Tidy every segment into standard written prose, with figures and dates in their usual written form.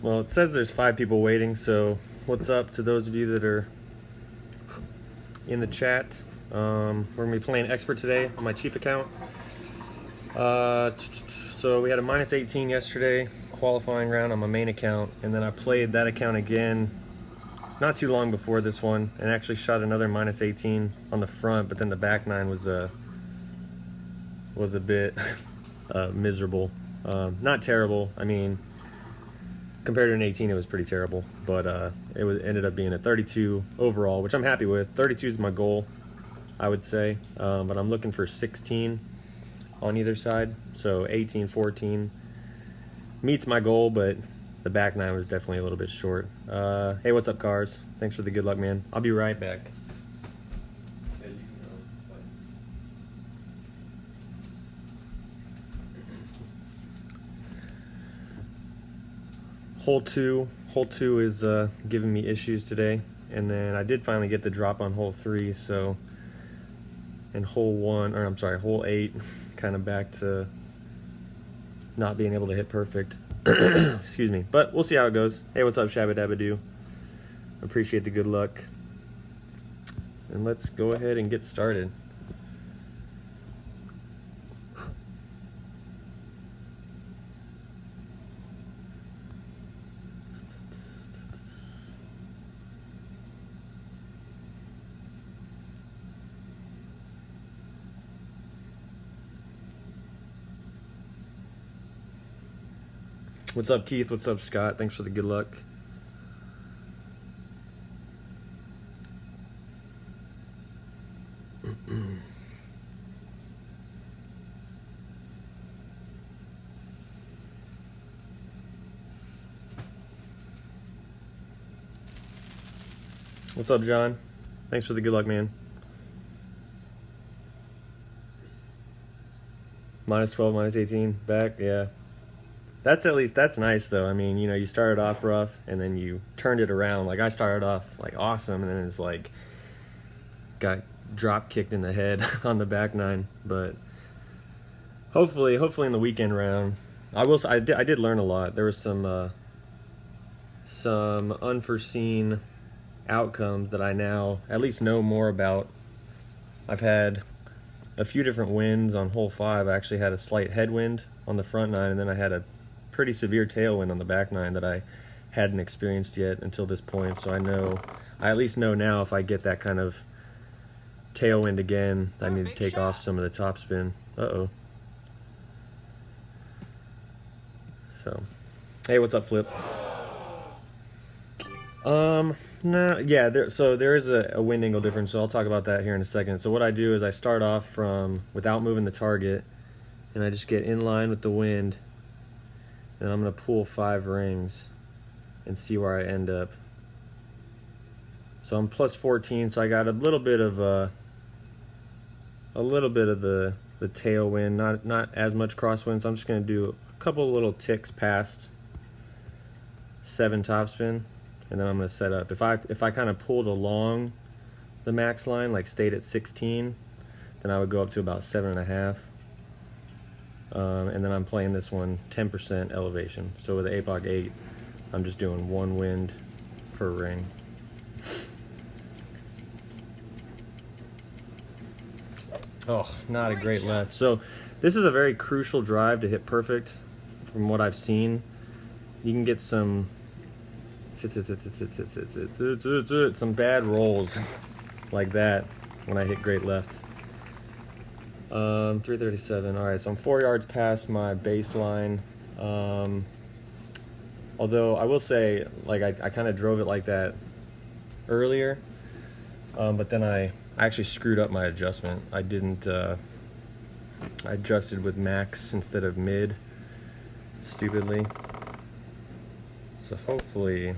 Well, it says there's 5 people waiting, so what's up to those of you that are in the chat? We're gonna be playing Expert today on my Chief account. So we had a -18 yesterday, qualifying round on my main account, and then I played that account again not too long before this one, and actually shot another -18 on the front, but then the back 9 was a bit miserable. Not terrible. I mean, compared to an 18, it was pretty terrible, but ended up being a 32 overall, which I'm happy with. 32 is my goal, I would say, but I'm looking for 16 on either side, so 18, 14 meets my goal, but the back 9 was definitely a little bit short. Hey, what's up, Cars? Thanks for the good luck, man. I'll be right back. Hole two is giving me issues today, and then I did finally get the drop on hole 3, so, and hole 8, kind of back to not being able to hit perfect. Excuse me, but we'll see how it goes. Hey, what's up, Shabba Dabba Doo? Appreciate the good luck, and let's go ahead and get started. What's up, Keith? What's up, Scott? Thanks for the good luck. What's up, John? Thanks for the good luck, man. -12, -18, back, yeah. That's nice though. I mean, you started off rough and then you turned it around. Like, I started off like awesome, and then it's like got drop kicked in the head on the back 9. But hopefully in the weekend round, I did learn a lot. There was some unforeseen outcomes that I now at least know more about. I've had a few different winds on hole 5. I actually had a slight headwind on the front 9, and then I had a pretty severe tailwind on the back 9 that I hadn't experienced yet until this point. So I at least know now, if I get that kind of tailwind again, I need to take off some of the topspin. So, hey, what's up, Flip? No, yeah, there is a wind angle difference, so I'll talk about that here in a second. So what I do is I start off without moving the target, and I just get in line with the wind, and I'm going to pull 5 rings and see where I end up. So I'm +14, so I got a little bit of the tailwind, not as much crosswind, so I'm just going to do a couple little ticks past 7 topspin, and then I'm going to set up. If I kind of pulled along the max line, like stayed at 16, then I would go up to about 7.5. And then I'm playing this one 10% elevation. So with the APOC 8, I'm just doing 1 wind per ring. Oh, not a great left. So this is a very crucial drive to hit perfect. From what I've seen, you can get some bad rolls like that when I hit great left. 337. All right, so I'm 4 yards past my baseline. Although I will say, like, I kind of drove it like that earlier, but then I actually screwed up my adjustment. I didn't. I adjusted with max instead of mid, stupidly. So hopefully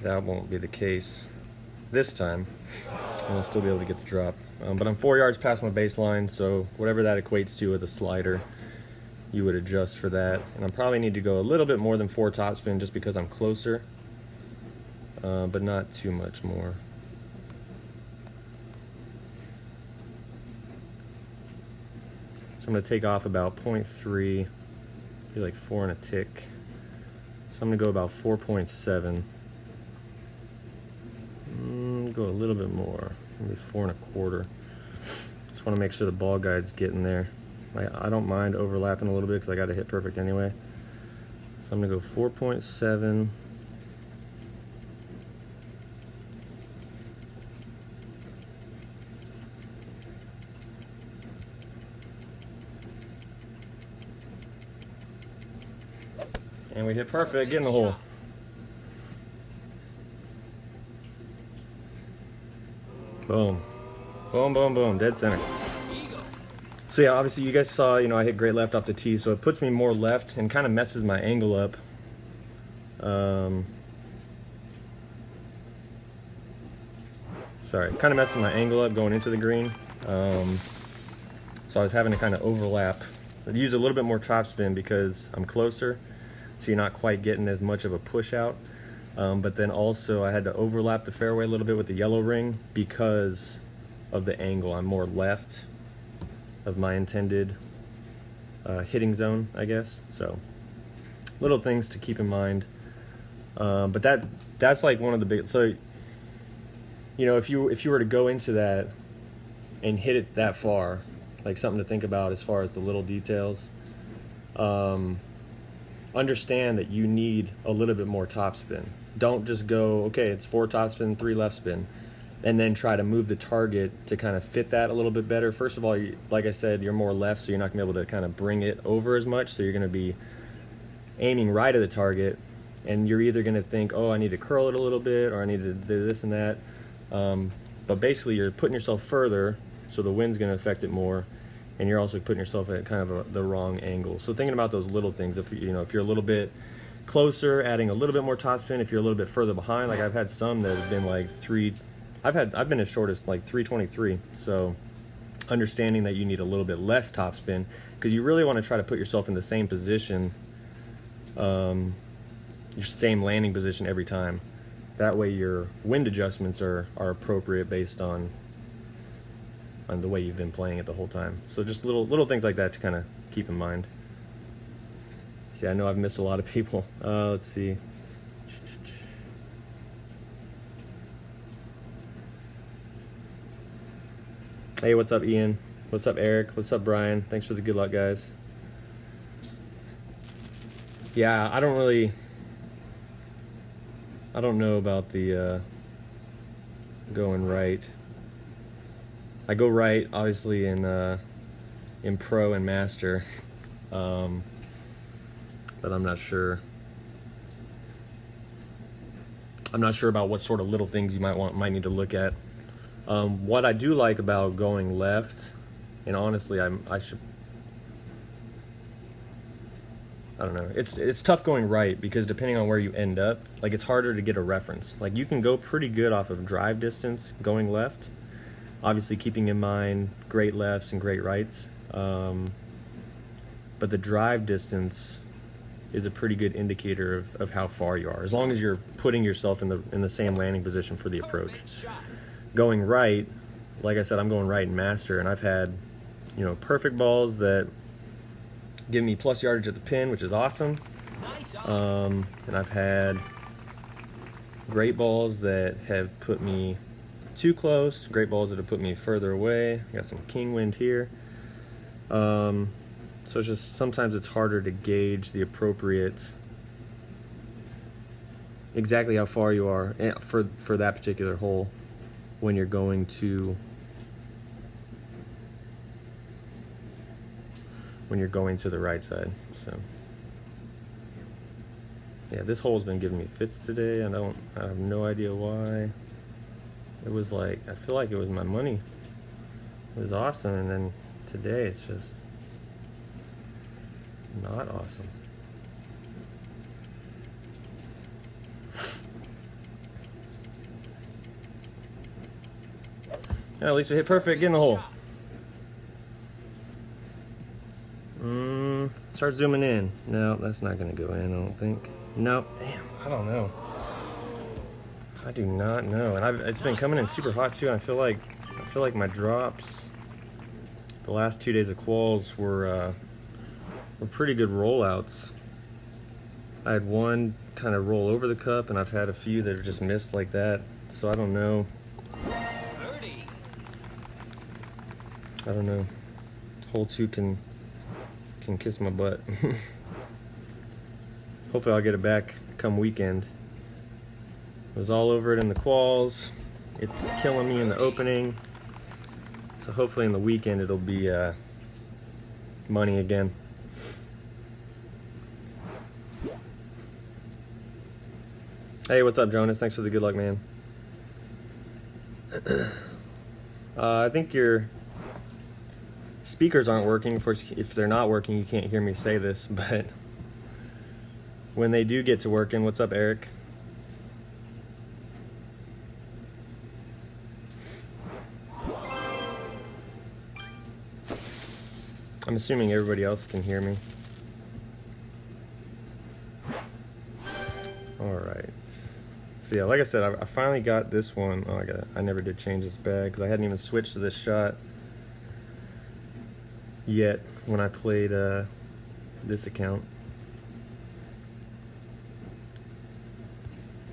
that won't be the case this time, and I'll still be able to get the drop. But I'm 4 yards past my baseline, so whatever that equates to with a slider, you would adjust for that. And I probably need to go a little bit more than 4 topspin just because I'm closer, but not too much more. So I'm going to take off about 0.3 be like 4 and a tick. So I'm gonna go about 4.7. Go a little bit more, maybe 4 1/4. Just want to make sure the ball guide's getting there. I don't mind overlapping a little bit because I got to hit perfect anyway. So I'm gonna go 4.7. And we hit perfect, get in the hole. Boom. Boom, boom, boom, dead center. So yeah, obviously you guys saw, I hit great left off the tee, so it puts me more left and kind of messes my angle up. Sorry, kind of messes my angle up going into the green. So I was having to kind of overlap. I'd use a little bit more topspin because I'm closer, so you're not quite getting as much of a push out. But then also I had to overlap the fairway a little bit with the yellow ring because of the angle. I'm more left of my intended hitting zone, I guess. So little things to keep in mind. But that's like one of the big, so if you were to go into that and hit it that far, like something to think about as far as the little details. Understand that you need a little bit more topspin. Don't just go, okay, it's 4 topspin, 3 left spin, and then try to move the target to kind of fit that a little bit better. First of all, like I said, you're more left, so you're not gonna be able to kind of bring it over as much, so you're gonna be aiming right at the target, and you're either gonna think, oh, I need to curl it a little bit, or I need to do this and that. But basically you're putting yourself further, so the wind's gonna affect it more, and you're also putting yourself at kind of the wrong angle. So thinking about those little things, if you're a little bit closer, adding a little bit more topspin. If you're a little bit further behind, like I've had some that have been like 3, I've been as short as like 323. So understanding that you need a little bit less topspin, because you really want to try to put yourself in the same position, your same landing position every time. That way your wind adjustments are appropriate based on the way you've been playing it the whole time. So just little things like that to kind of keep in mind. See, I know I've missed a lot of people. Let's see. Hey, what's up, Ian? What's up, Eric? What's up, Brian? Thanks for the good luck, guys. Yeah, I don't know about the going right. I go right, obviously, in Pro and Master, but I'm not sure. I'm not sure about what sort of little things you might need to look at. What I do like about going left, and honestly, I don't know. It's tough going right because depending on where you end up, like it's harder to get a reference. Like you can go pretty good off of drive distance going left. Obviously keeping in mind great lefts and great rights, but the drive distance is a pretty good indicator of how far you are, as long as you're putting yourself in the same landing position for the approach. Going right, like I said, I'm going right in Master, and I've had perfect balls that give me plus yardage at the pin, which is awesome, and I've had great balls that have put me too close, great balls that have put me further away. I got some king wind here. So it's just sometimes it's harder to gauge the appropriate, exactly how far you are for that particular hole when you're going to the right side. So yeah, this hole's been giving me fits today. I have no idea why. It was like, I feel like it was my money. It was awesome, and then today it's just not awesome. Yeah, at least we hit perfect, get in the hole. Start zooming in. No, that's not gonna go in, I don't think. Nope, damn, I don't know. I do not know, and it's been coming in super hot too. And I feel like my drops the last 2 days of quals were were pretty good rollouts. I had one kind of roll over the cup, and I've had a few that have just missed like that. So I don't know. I don't know. Hole 2 can kiss my butt. Hopefully I'll get it back come weekend. I was all over it in the quals. It's killing me in the opening. So hopefully in the weekend it'll be money again. Hey, what's up, Jonas? Thanks for the good luck, man. I think your speakers aren't working. Of course, if they're not working, you can't hear me say this, but when they do get to working, what's up, Eric? I'm assuming everybody else can hear me. All right. So yeah, like I said, I finally got this one. Oh, I never did change this bag because I hadn't even switched to this shot yet when I played this account.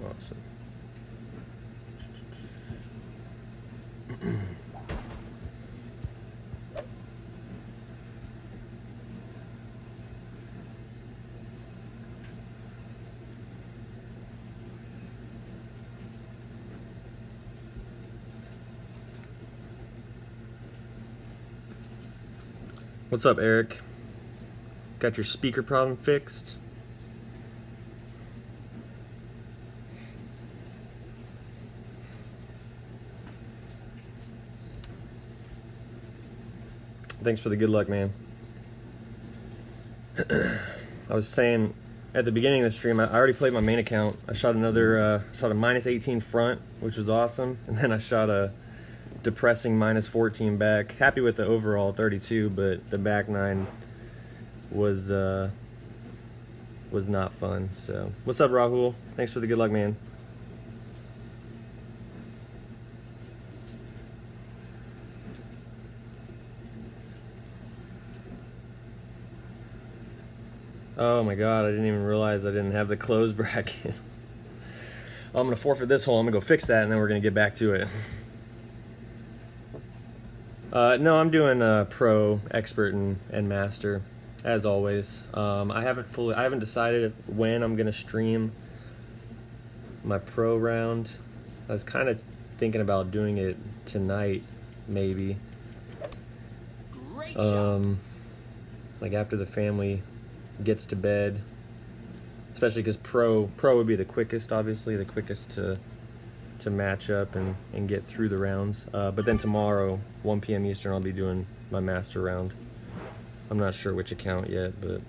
Awesome. What's up, Eric? Got your speaker problem fixed? Thanks for the good luck, man. I was saying at the beginning of the stream, I already played my main account. I shot another, shot a -18 front, which was awesome, and then I shot a depressing -14 back. Happy with the overall 32, but the back 9 was not fun. So, what's up, Rahul? Thanks for the good luck, man. Oh my god, I didn't even realize I didn't have the close bracket. I'm gonna forfeit this hole. I'm gonna go fix that, and then we're gonna get back to it. No, I'm doing pro, expert, and master, as always. I haven't decided when I'm gonna stream my pro round. I was kind of thinking about doing it tonight, maybe. Like after the family gets to bed, especially because pro would be the quickest, obviously, the quickest to match up and get through the rounds. But then tomorrow, 1 p.m. Eastern, I'll be doing my master round. I'm not sure which account yet, but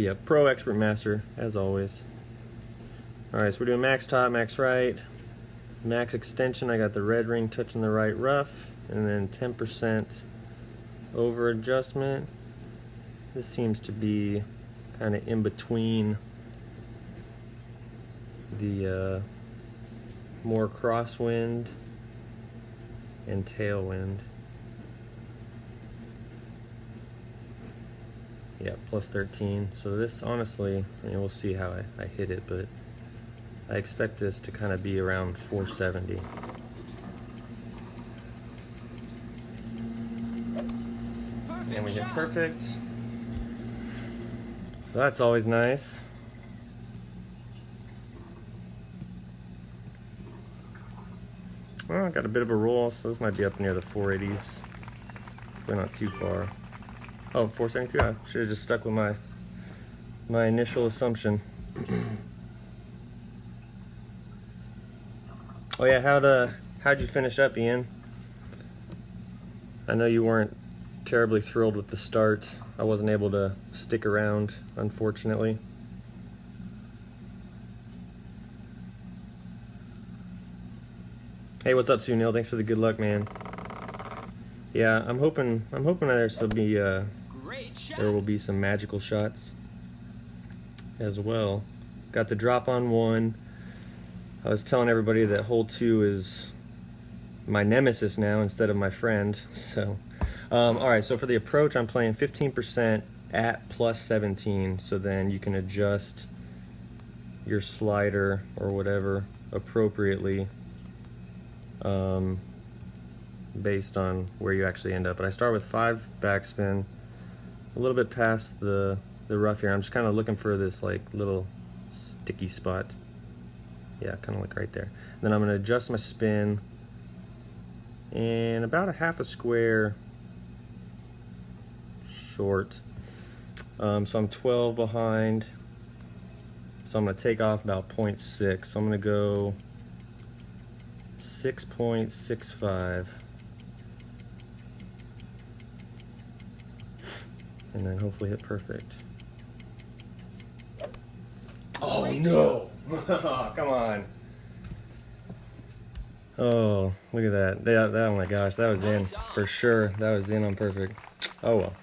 yeah, pro, expert, master, as always. All right, so we're doing max top, max right, max extension. I got the red ring touching the right rough, and then 10% over adjustment. This seems to be kind of in between the more crosswind and tailwind. Yeah, plus 13. So this, honestly, I mean, we'll see how I hit it, but I expect this to kind of be around 470. And we hit perfect. So that's always nice. Well, I got a bit of a roll, so this might be up near the 480s. Hopefully not too far. Oh, 472. I should have just stuck with my initial assumption. Oh yeah, how'd you finish up, Ian? I know you weren't terribly thrilled with the start. I wasn't able to stick around, unfortunately. Hey, what's up, Sunil? Thanks for the good luck, man. Yeah, I'm hoping there will be some magical shots as well. Got the drop on 1. I was telling everybody that hole 2 is my nemesis now instead of my friend, so All right, so for the approach, I'm playing 15% at plus 17, so then you can adjust your slider or whatever appropriately based on where you actually end up. But I start with 5 backspin, a little bit past the rough here. I'm just kind of looking for this like little sticky spot. Yeah, kind of like right there. Then I'm going to adjust my spin and about a half a square short. So I'm 12 behind. So I'm going to take off about 0.6. So I'm going to go 6.65. And then hopefully hit perfect. Oh no! Come on. Oh, look at that. Oh my gosh, that was in for sure. That was in on perfect. Oh well.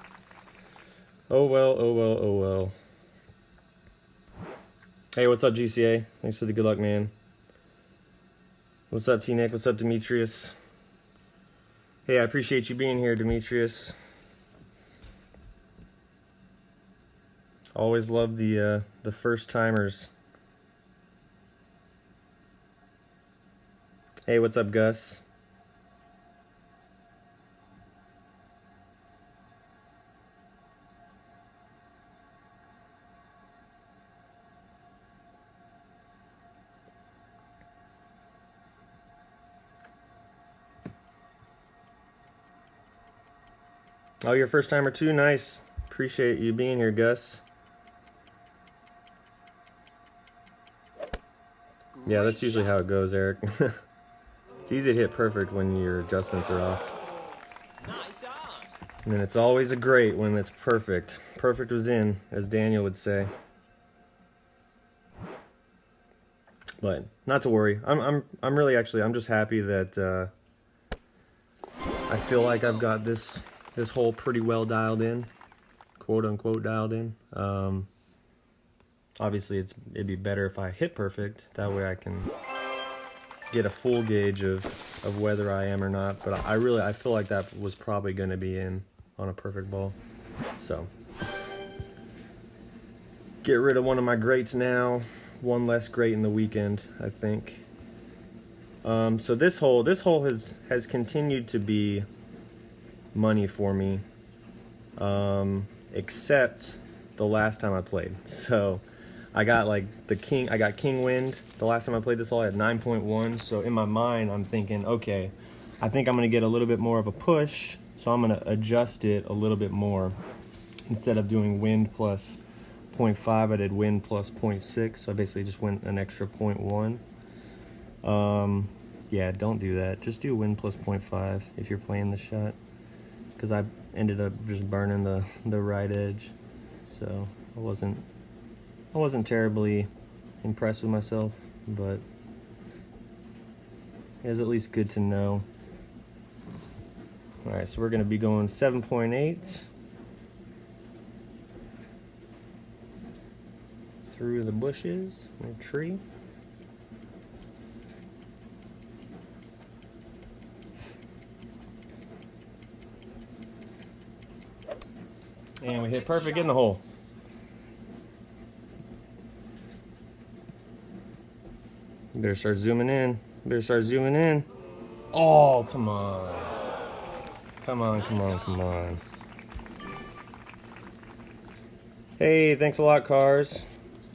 Oh well, oh well, oh well. Hey, what's up, GCA? Thanks for the good luck, man. What's up, T-Nick? What's up, Demetrius? Hey, I appreciate you being here, Demetrius. Always love the first timers. Hey, what's up, Gus? Oh, you're a first timer too? Nice. Appreciate you being here, Gus. Yeah, that's usually how it goes, Eric. It's easy to hit perfect when your adjustments are off. And then it's always a great when it's perfect. Perfect was in, as Daniel would say. But not to worry. I'm really actually I'm just happy that I feel like I've got this hole pretty well dialed in, quote unquote dialed in. Obviously it'd be better if I hit perfect. That way I can get a full gauge of whether I am or not. But I feel like that was probably going to be in on a perfect ball. So get rid of one of my greats now. One less great in the weekend, I think. So this hole has continued to be money for me, except the last time I played. So I got king wind the last time I played this hole. I had 9.1. So in my mind, I'm thinking, okay, I think I'm gonna get a little bit more of a push, so I'm gonna adjust it a little bit more. Instead of doing wind plus 0.5, I did wind plus 0.6. So I basically just went an extra 0.1. Yeah, don't do that. Just do wind plus 0.5 if you're playing the shot, because I ended up just burning the right edge. So I wasn't terribly impressed with myself, but it was at least good to know. All right, so we're gonna be going 7.8 through the bushes and a tree. And we hit perfect in the hole. Better start zooming in. Better start zooming in. Oh, come on. Come on, come on, come on. Hey, thanks a lot, Cars.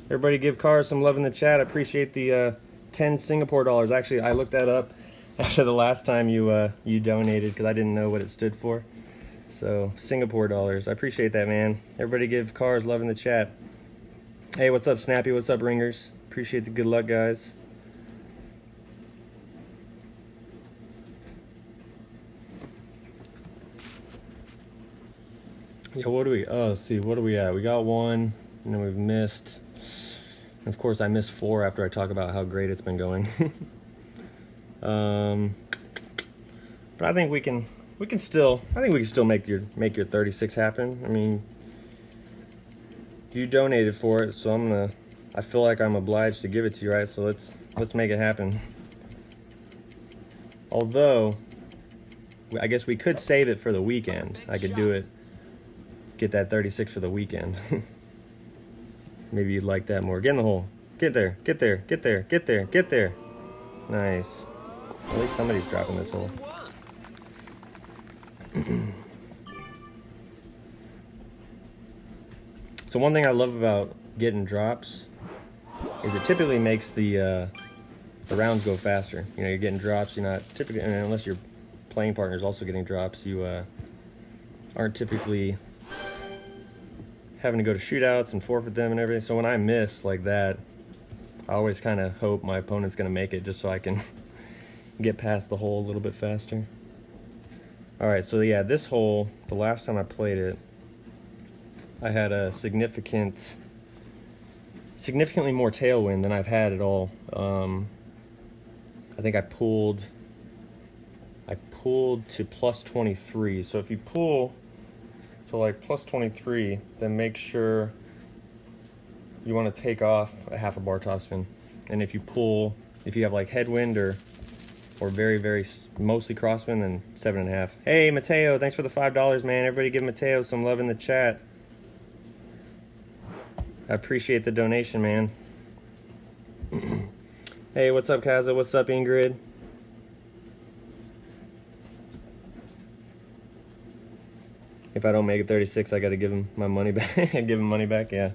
Everybody give Cars some love in the chat. I appreciate the 10 Singapore dollars. Actually, I looked that up after the last time you donated, because I didn't know what it stood for. So, Singapore dollars. I appreciate that, man. Everybody give Cars love in the chat. Hey, what's up, Snappy? What's up, Ringers? Appreciate the good luck, guys. Yeah, what do we... Oh, let's see. What are we at? We got 1, and then we've missed... And of course, I missed 4 after I talk about how great it's been going. But I think we can still make your 36 happen. I mean, you donated for it, so I feel like I'm obliged to give it to you, right? So let's make it happen. Although I guess we could save it for the weekend. I could do it, get that 36 for the weekend. Maybe you'd like that more. Get in the hole. Get there, get there, get there, get there, get there. Nice. At least somebody's dropping this hole. So one thing I love about getting drops is it typically makes the rounds go faster. You know, you're getting drops, you're not typically, and unless your playing partner is also getting drops, you aren't typically having to go to shootouts and forfeit them and everything. So when I miss like that, I always kind of hope my opponent's going to make it just so I can get past the hole a little bit faster. Alright, so yeah, this hole, the last time I played it, I had a significantly more tailwind than I've had at all. I think I pulled to plus 23. So if you pull to like plus 23, then make sure you want to take off a half a bar topspin. And if you pull, if you have like headwind or very, very mostly crosswind, then 7.5. Hey, Mateo, thanks for the $5, man. Everybody give Mateo some love in the chat. I appreciate the donation, man. Hey, what's up, Kaza? What's up, Ingrid? If I don't make it 36, I got to give him my money back. Give him money back, yeah.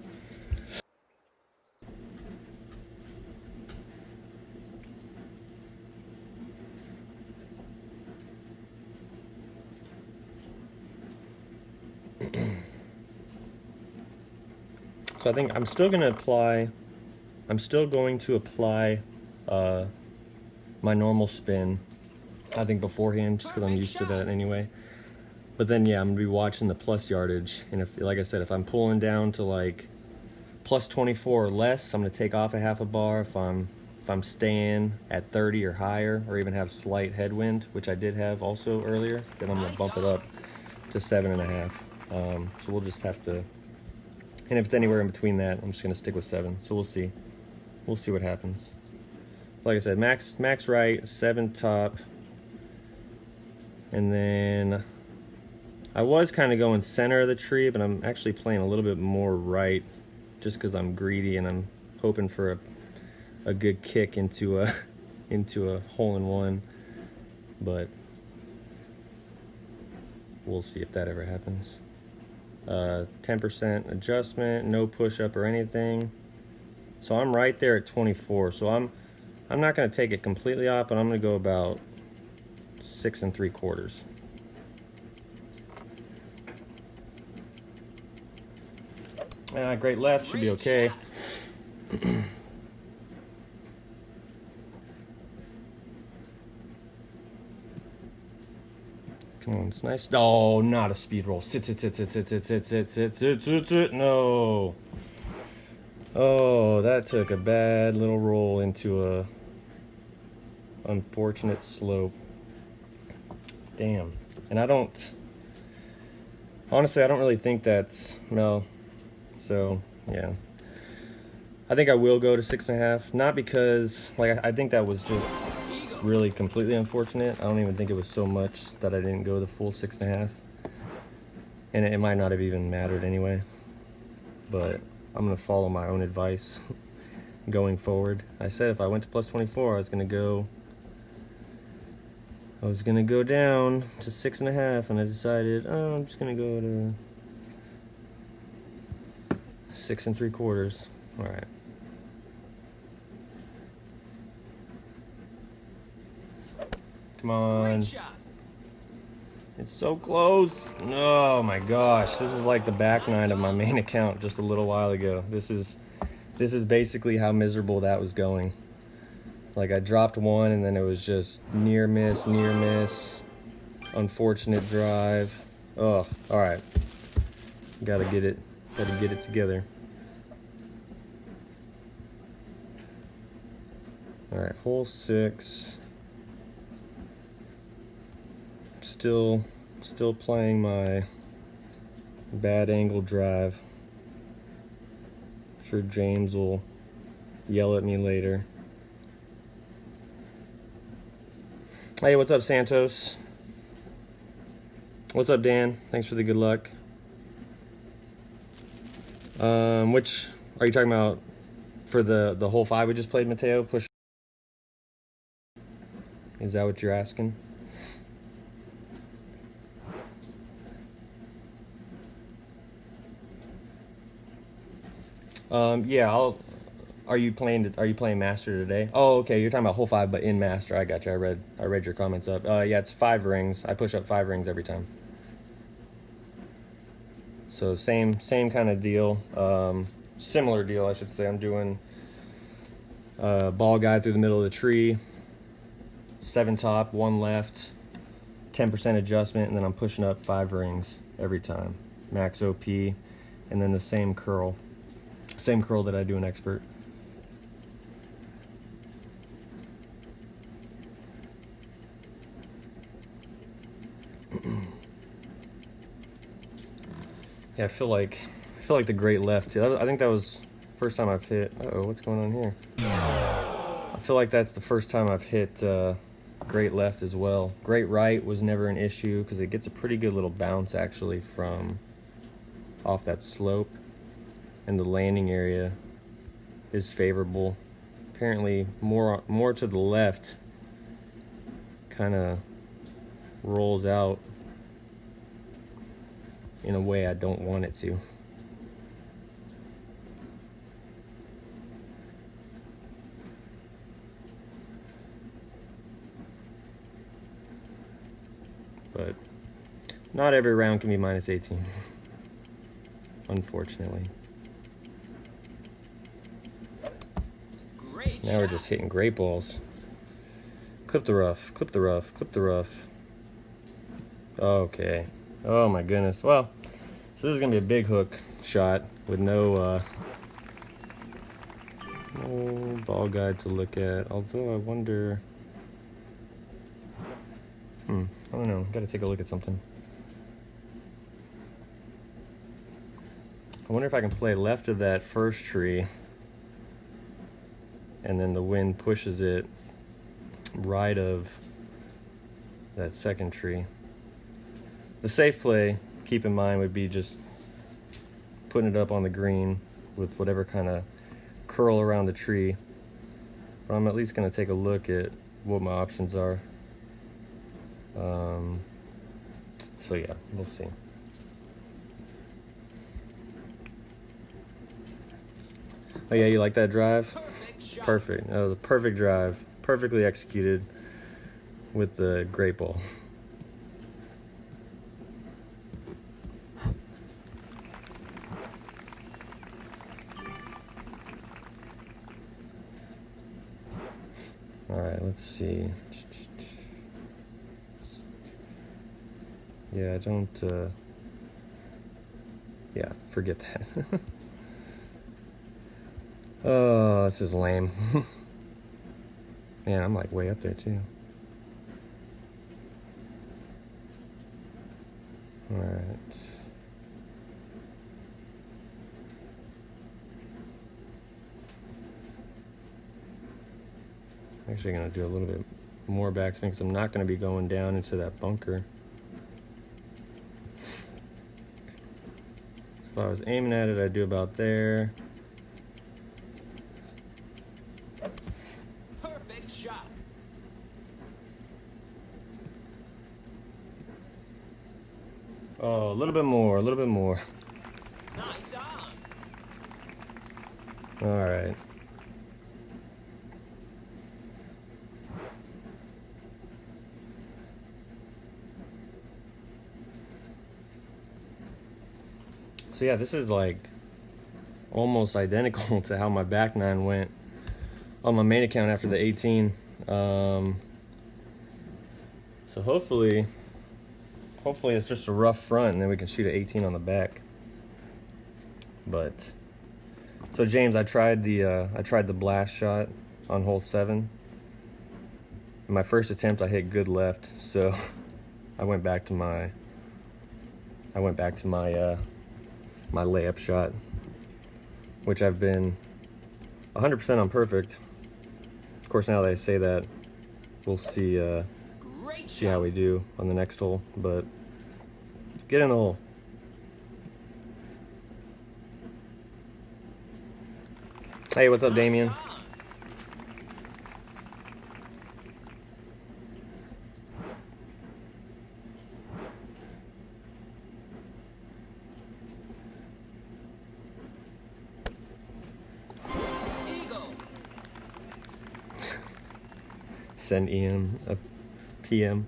So I think I'm still going to apply my normal spin, I think beforehand, just because I'm used to that anyway. But then yeah, I'm going to be watching the plus yardage, and if, like I said, if I'm pulling down to like plus 24 or less, I'm going to take off a half a bar. If I'm staying at 30 or higher, or even have slight headwind, which I did have also earlier, then I'm going to bump it up to 7.5. So we'll just have to. And if it's anywhere in between that, I'm just going to stick with 7. So we'll see. We'll see what happens. Like I said, max right, 7 top. And then I was kind of going center of the tree, but I'm actually playing a little bit more right just because I'm greedy and I'm hoping for a good kick into a hole-in-one. But we'll see if that ever happens. 10% adjustment, no push up or anything. So I'm right there at 24. So I'm not going to take it completely off, but I'm going to go about 6 3/4. Great left, should be okay. Come on, it's nice. Oh, not a speed roll. Sit. No. Oh, that took a bad little roll into a unfortunate slope. Damn. And honestly, I don't really think that's, no. So, yeah. I think I will go to 6.5. Not because, like, I think that was just really completely unfortunate. I don't even think it was so much that I didn't go the full 6.5. And it might not have even mattered anyway. But I'm going to follow my own advice going forward. I said if I went to plus 24, I was going to go down to 6.5, and I decided, oh, I'm just going to go to 6 3/4. All right. Come on. It's so close. Oh my gosh. This is like the back nine of my main account just a little while ago. This is basically how miserable that was going. Like I dropped one and then it was just near miss, unfortunate drive. Oh, all right. Gotta get it together. All right, hole 6. Still playing my bad angle drive. I'm sure James will yell at me later. Hey, what's up, Santos? What's up, Dan? Thanks for the good luck. Which are you talking about for the hole 5 we just played, Mateo? Push. Is that what you're asking? Yeah, Are you playing Master today? Oh, okay. You're talking about hole 5, but in Master. I got you. I read your comments up. Yeah, it's 5 rings. I push up 5 rings every time. So same kind of deal. Similar deal, I should say. I'm doing ball guide through the middle of the tree, 7 top, 1 left, 10% adjustment, and then I'm pushing up 5 rings every time. Max OP, and then the same curl that I do in Expert. Yeah, I feel like the great left too. I think that was the first time I've hit. Uh-oh, what's going on here? I feel like that's the first time I've hit great left as well. Great right was never an issue because it gets a pretty good little bounce actually from off that slope, and the landing area is favorable. Apparently more to the left kind of rolls out in a way I don't want it to. But not every round can be minus 18, unfortunately. Now we're just hitting great balls. Clip the rough, clip the rough, clip the rough. Okay. Oh my goodness. Well, so this is gonna be a big hook shot with no ball guide to look at. Although I wonder, I don't know. Got to take a look at something. I wonder if I can play left of that first tree, and then the wind pushes it right of that second tree. The safe play, keep in mind, would be just putting it up on the green with whatever kind of curl around the tree. But I'm at least going to take a look at what my options are. So yeah, we'll see. Oh yeah, you like that drive? Perfect. That was a perfect drive. Perfectly executed with the great ball. All right, let's see. Yeah, yeah, forget that. Oh, this is lame. Man, I'm like way up there too. All right. I'm actually gonna do a little bit more backswing because I'm not gonna be going down into that bunker. So if I was aiming at it, I'd do about there. Perfect shot. Oh, a little bit more, a little bit more. Nice on. All right. So yeah, this is like almost identical to how my back nine went on my main account after the 18. So hopefully it's just a rough front and then we can shoot an 18 on the back. But so James, I tried the blast shot on hole 7. In my first attempt I hit good left, so I went back to my my layup shot, which I've been 100% on perfect. Of course, now that I say that, we'll see how we do on the next hole. But Get in the hole. Hey, what's up, Damien? Nice on. Eagle. Send Ian a PM.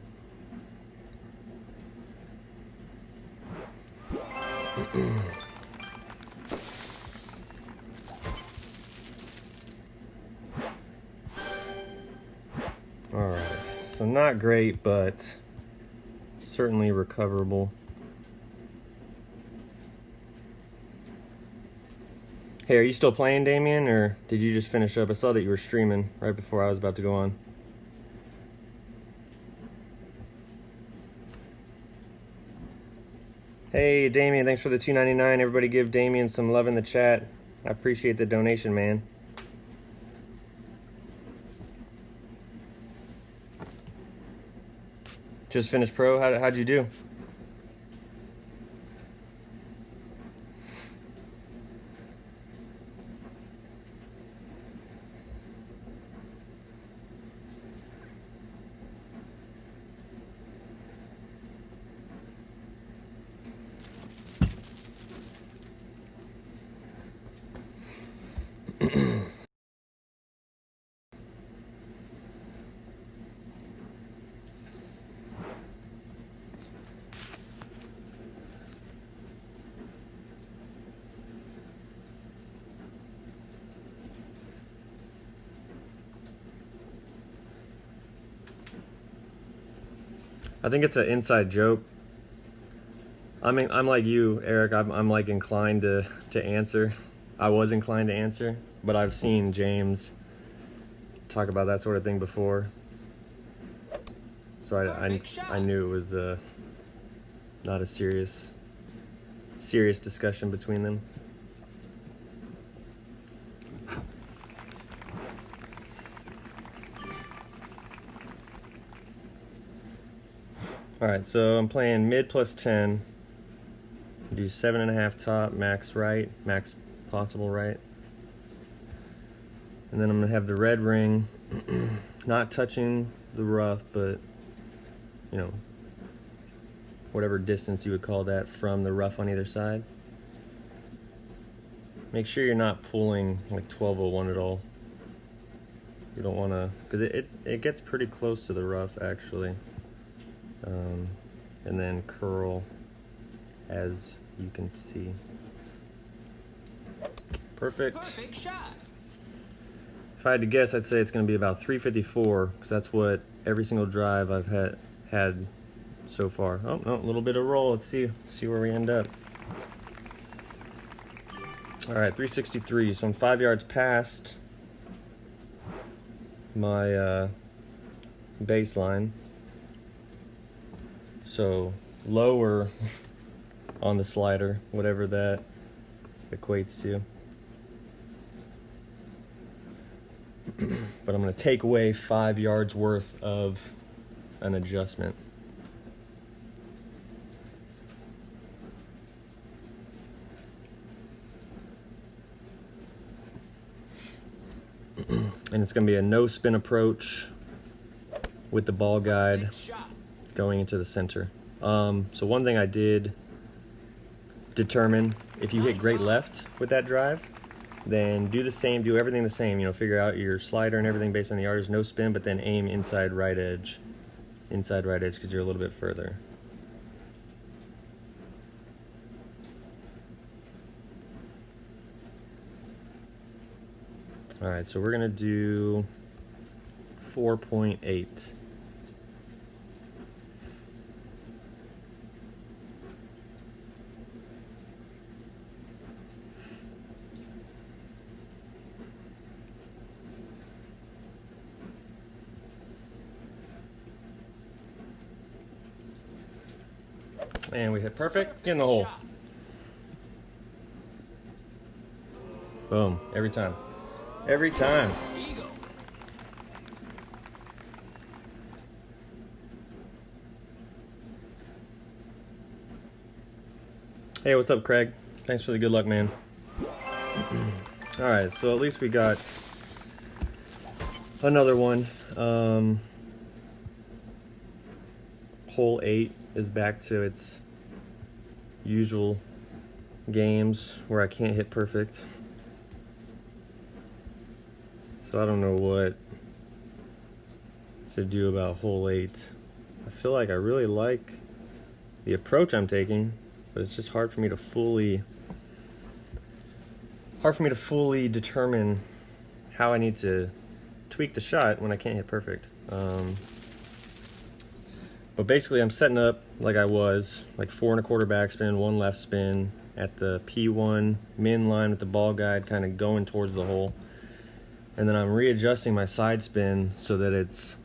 Alright, so not great, but certainly recoverable. Hey, are you still playing, Damien, or did you just finish up? I saw that you were streaming right before I was about to go on. Hey, Damien, thanks for the $2.99. Everybody give Damien some love in the chat. I appreciate the donation, man. Just finished pro? How'd you do? I think it's an inside joke. I mean, I'm like you, Eric. I'm like inclined to answer. I was inclined to answer, but I've seen James talk about that sort of thing before. So I knew it was not a serious discussion between them. All right, so I'm playing mid plus 10. Do 7.5 top, max right, max possible right. And then I'm gonna have the red ring, not touching the rough, but you know, whatever distance you would call that from the rough on either side. Make sure you're not pulling like 1201 at all. You don't wanna, because it gets pretty close to the rough actually. And then curl as you can see. Perfect. Perfect shot. If I had to guess, I'd say it's going to be about 354, because that's what every single drive I've had so far. Oh no, a little bit of roll. Let's see where we end up. All right, 363. So I'm 5 yards past my baseline. So lower on the slider, whatever that equates to. But I'm going to take away 5 yards worth of an adjustment. And it's going to be a no spin approach with the ball guide going into the center. So one thing I did determine, if you hit great left with that drive, then do the same, do everything the same, you know, figure out your slider and everything based on the yardage, no spin, but then aim inside right edge because you're a little bit further. All right, so we're gonna do 4.8. And we hit perfect. Get in the hole. Boom. Every time. Every time. Eagle. Hey, what's up, Craig? Thanks for the good luck, man. All right, so at least we got another one. Hole 8 is back to its usual games where I can't hit perfect. So I don't know what to do about hole 8. I feel like I really like the approach I'm taking, but it's just hard for me to fully determine how I need to tweak the shot when I can't hit perfect. But basically I'm setting up like I was, like 4 1/4 backspin, 1 left spin at the P1 min line with the ball guide kind of going towards the hole. And then I'm readjusting my side spin so that it's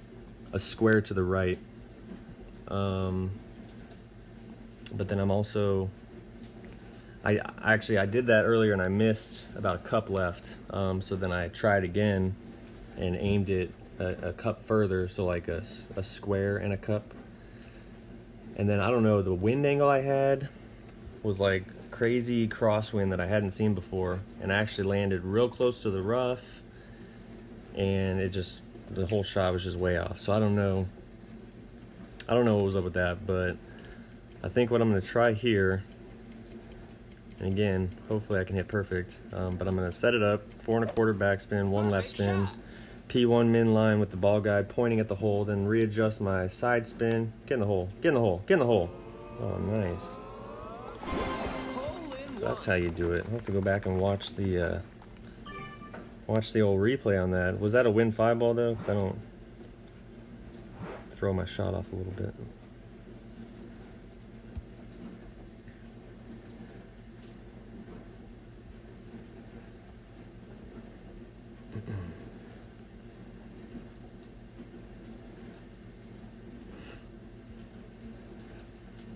a square to the right. But then I'm also, I did that earlier and I missed about a cup left. So then I tried again and aimed it a cup further, so like a square and a cup. And then I don't know, the wind angle I had was like crazy crosswind that I hadn't seen before, and I actually landed real close to the rough, and the whole shot was just way off. So I don't know what was up with that, but I think what I'm going to try here, and again, hopefully I can hit perfect, but I'm going to set it up, 4 1/4 backspin, 1 left spin, P1 min line with the ball guide pointing at the hole, then readjust my side spin, get in the hole, get in the hole, get in the hole. Oh, nice. That's how you do it. I'll have to go back and watch the old replay on that. Was that a win 5 ball though? Because I don't throw my shot off a little bit.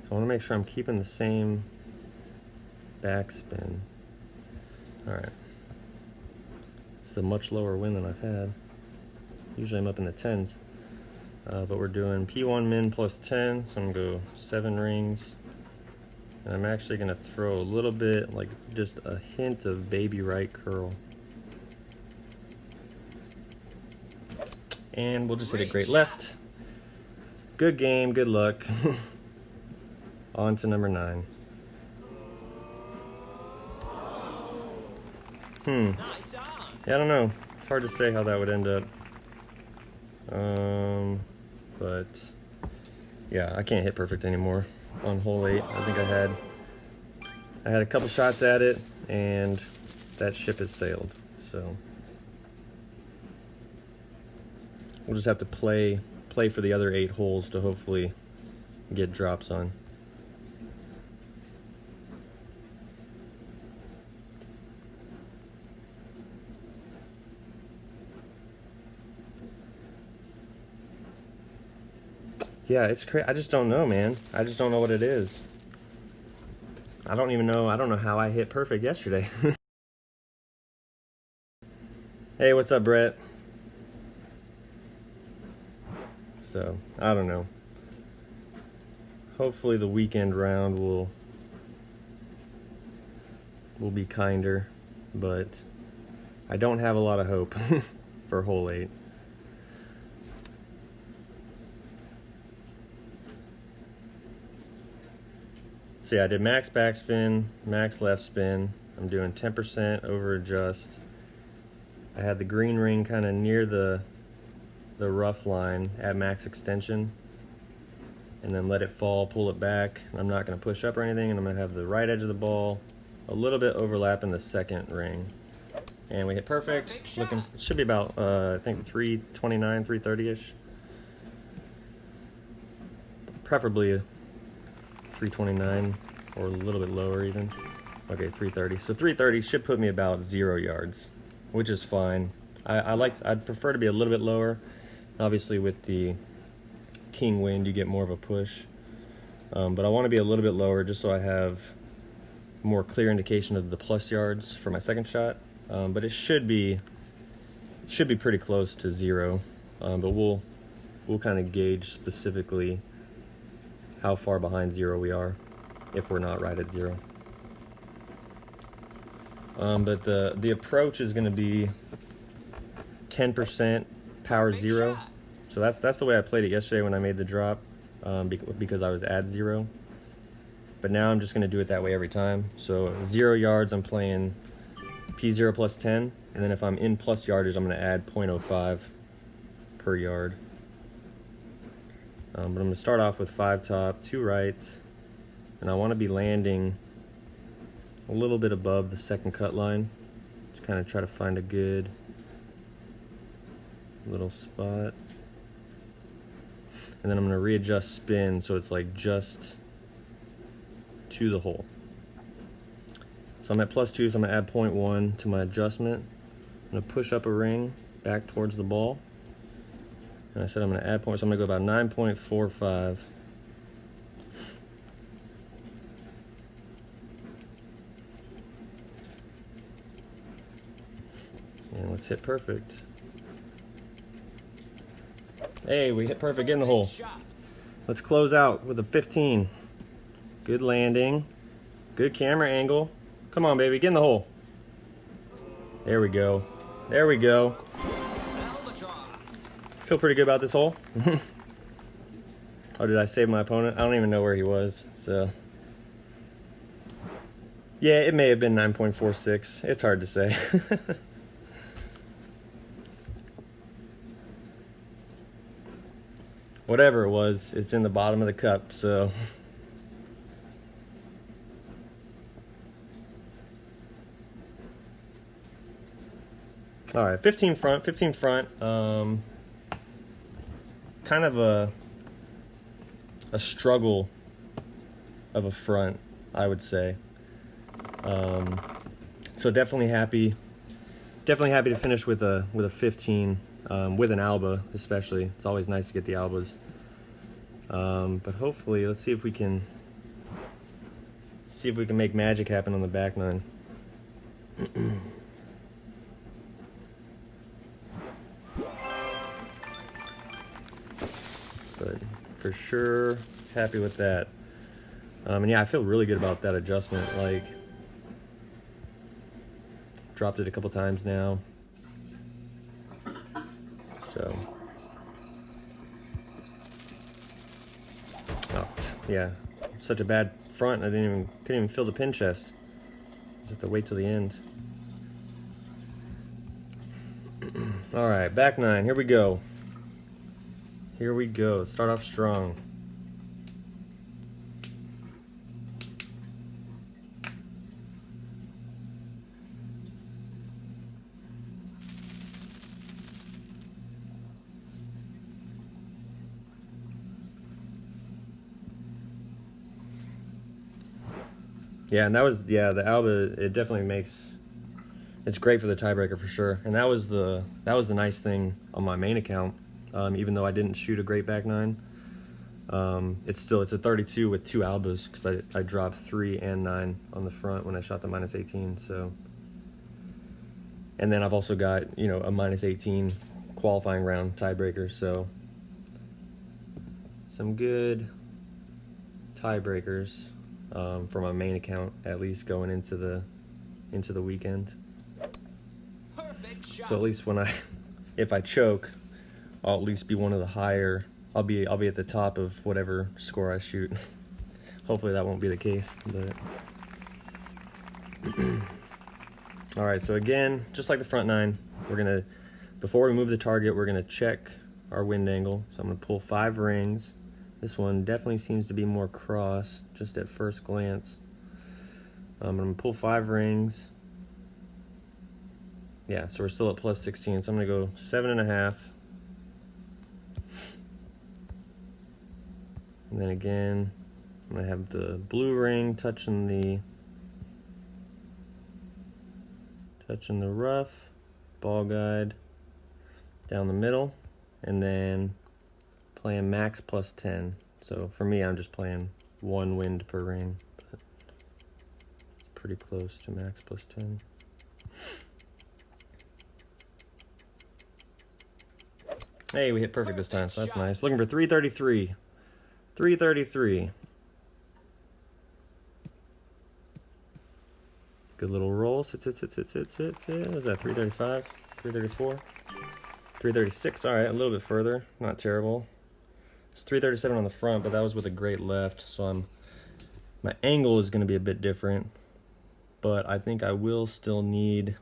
So I want to make sure I'm keeping the same backspin. All right. It's a much lower wind than I've had. Usually I'm up in the 10s. But we're doing P1 min plus 10, so I'm going to go 7 rings. And I'm actually going to throw a little bit, like just a hint of baby right curl. And we'll just hit a great left. Good game, good luck. On to number 9. Yeah, I don't know. It's hard to say how that would end up. But yeah, I can't hit perfect anymore on hole 8. I think I had a couple shots at it, and that ship has sailed. So we'll just have to play for the other 8 holes to hopefully get drops on. Yeah, it's crazy. I just don't know, man. I just don't know what it is. I don't even know. I don't know how I hit perfect yesterday. Hey, what's up, Brett? So, I don't know. Hopefully the weekend round will be kinder, but I don't have a lot of hope for hole 8. So yeah, I did max backspin, max left spin. I'm doing 10% over adjust. I had the green ring kind of near the rough line at max extension, and then let it fall, pull it back. I'm not going to push up or anything, and I'm going to have the right edge of the ball a little bit overlapping the second ring. And we hit perfect. Looking, it should be about I think 329, 330-ish. Preferably 329 or a little bit lower even. Okay, 330. So 330 should put me about 0 yards, which is fine. I'd prefer to be a little bit lower. Obviously with the king wind you get more of a push. But I want to be a little bit lower just so I have more clear indication of the plus yards for my second shot. But it should be pretty close to 0. But we'll kind of gauge specifically how far behind 0 we are if we're not right at 0. But the approach is going to be 10% power Big 0. shot. So that's the way I played it yesterday when I made the drop, because I was at 0. But now I'm just going to do it that way every time. So 0 yards, I'm playing P0 plus 10. And then if I'm in plus yardage, I'm going to add 0.05 per yard. But I'm going to start off with 5 top, 2 rights. And I want to be landing a little bit above the second cut line. Just kind of try to find a good little spot. And then I'm going to readjust spin so it's like just to the hole. So I'm at plus 2, so I'm going to add 0.1 to my adjustment. I'm going to push up a ring back towards the ball. And I said I'm going to add points, so I'm going to go about 9.45. And let's hit perfect. Hey, we hit perfect in the hole. Shot. Let's close out with a 15. Good landing. Good camera angle. Come on, baby, get in the hole. There we go. There we go. Albatross. Feel pretty good about this hole. Oh, did I save my opponent? I don't even know where he was. So, yeah, it may have been 9.46. It's hard to say. Whatever it was, it's in the bottom of the cup, so. All right, 15 front, 15 front. Kind of a struggle of a front, I would say. So definitely happy to finish with a 15, with an alba especially. It's always nice to get the albas. But hopefully, let's see if we can make magic happen on the back nine. But for sure, happy with that. And yeah, I feel really good about that adjustment. Like, dropped it a couple times now. So, oh, yeah, such a bad front. I couldn't even feel the pin chest. Just have to wait till the end. All right, back nine. Here we go. Here we go. Start off strong. Yeah, and that was, yeah, the alba, it definitely makes, it's great for the tiebreaker for sure. And that was the nice thing on my main account. Even though I didn't shoot a great back nine, it's a 32 with 2 albas because I dropped 3 and 9 on the front when I shot the minus 18. So, and then I've also got, you know, a minus 18 qualifying round tiebreaker. So some good tiebreakers for my main account, at least going into the weekend. Perfect shot. So at least if I choke, I'll at least be one of the higher. I'll be at the top of whatever score I shoot. Hopefully that won't be the case. But all right. So again, just like the front nine, before we move the target, we're gonna check our wind angle. So I'm gonna pull 5 rings. This one definitely seems to be more cross, just at first glance. I'm gonna pull 5 rings. Yeah, so we're still at plus 16. So I'm gonna go 7.5. And then again, I'm gonna have the blue ring touching the rough, ball guide down the middle, and then playing max plus 10. So for me, I'm just playing 1 wind per ring, but pretty close to max plus 10. Hey, we hit perfect this time, so that's nice. Looking for 333. 333. Good little roll. Sit. Is that 335? 334? 336. All right, a little bit further. Not terrible. It's 337 on the front, but that was with a great left, so my angle is going to be a bit different. But I think I will still need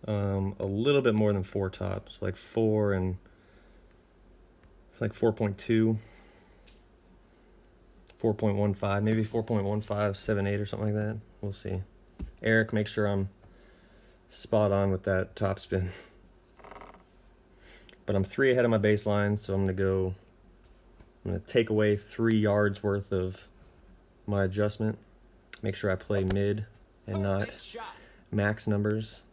a little bit more than 4 tops, like 4 and like 4.2, 4.15, maybe 4.1578 or something like that. We'll see. Eric, make sure I'm spot on with that top spin. But I'm 3 ahead of my baseline, so I'm going to take away 3 yards worth of my adjustment. Make sure I play mid and not Perfect shot. max numbers.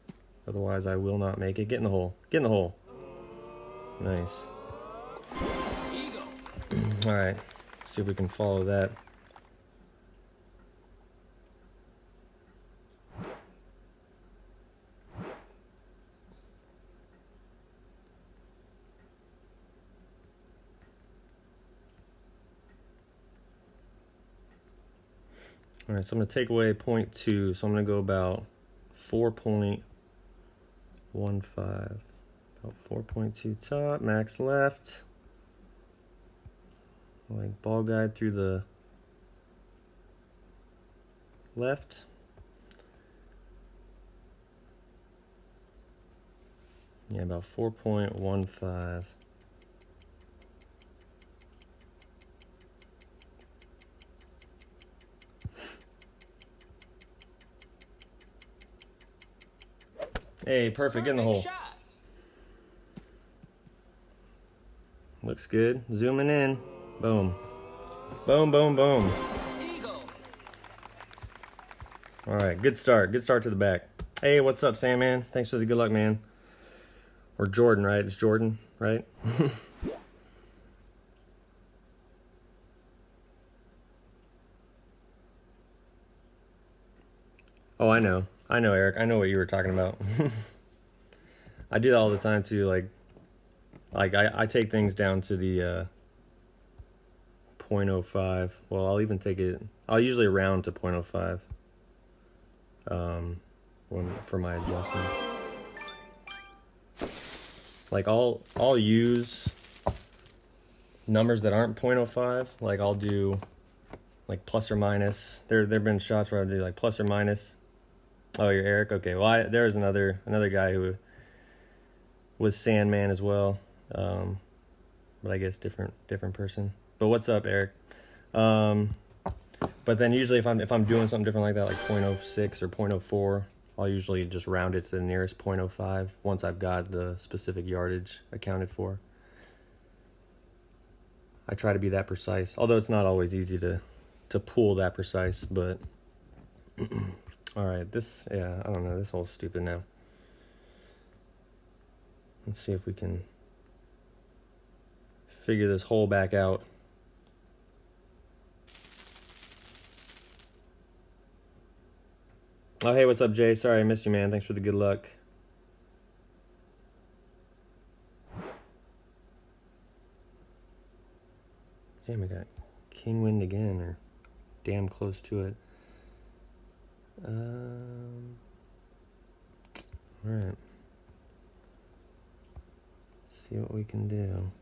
Otherwise, I will not make it. Get in the hole. Get in the hole. Nice. Eagle. All right. See if we can follow that. All right, so I'm going to take away 0.2, so I'm going to go about 4.15. About 4.2 top, max left. Like ball guide through the left. Yeah, about 4.15. Hey, perfect. Get in the hole. Shot. Looks good. Zooming in. Boom. Boom, boom, boom. Eagle. All right, good start. Good start to the back. Hey, what's up, Sam, man? Thanks for the good luck, man. Or Jordan, right? It's Jordan, right? Oh, I know. I know, Eric. I know what you were talking about. I do that all the time, too. Like I take things down to the 0.05. Well, I'll even take it... I'll usually round to 0.05 for my adjustments. Like, I'll use numbers that aren't 0.05. Like, I'll do, like, plus or minus. There have been shots where I do, like, plus or minus. Oh, you're Eric? Okay. Well, there was another guy who was Sandman as well. But I guess different person. But what's up, Eric? But then usually if I'm doing something different like that, like 0.06 or 0.04, I'll usually just round it to the nearest 0.05 once I've got the specific yardage accounted for. I try to be that precise, although it's not always easy to pull that precise, but all right, I don't know, this hole's stupid now. Let's see if we can figure this hole back out. Oh, hey, what's up, Jay? Sorry I missed you, man. Thanks for the good luck. Damn, I got king wind again, or damn close to it. All right. Let's see what we can do.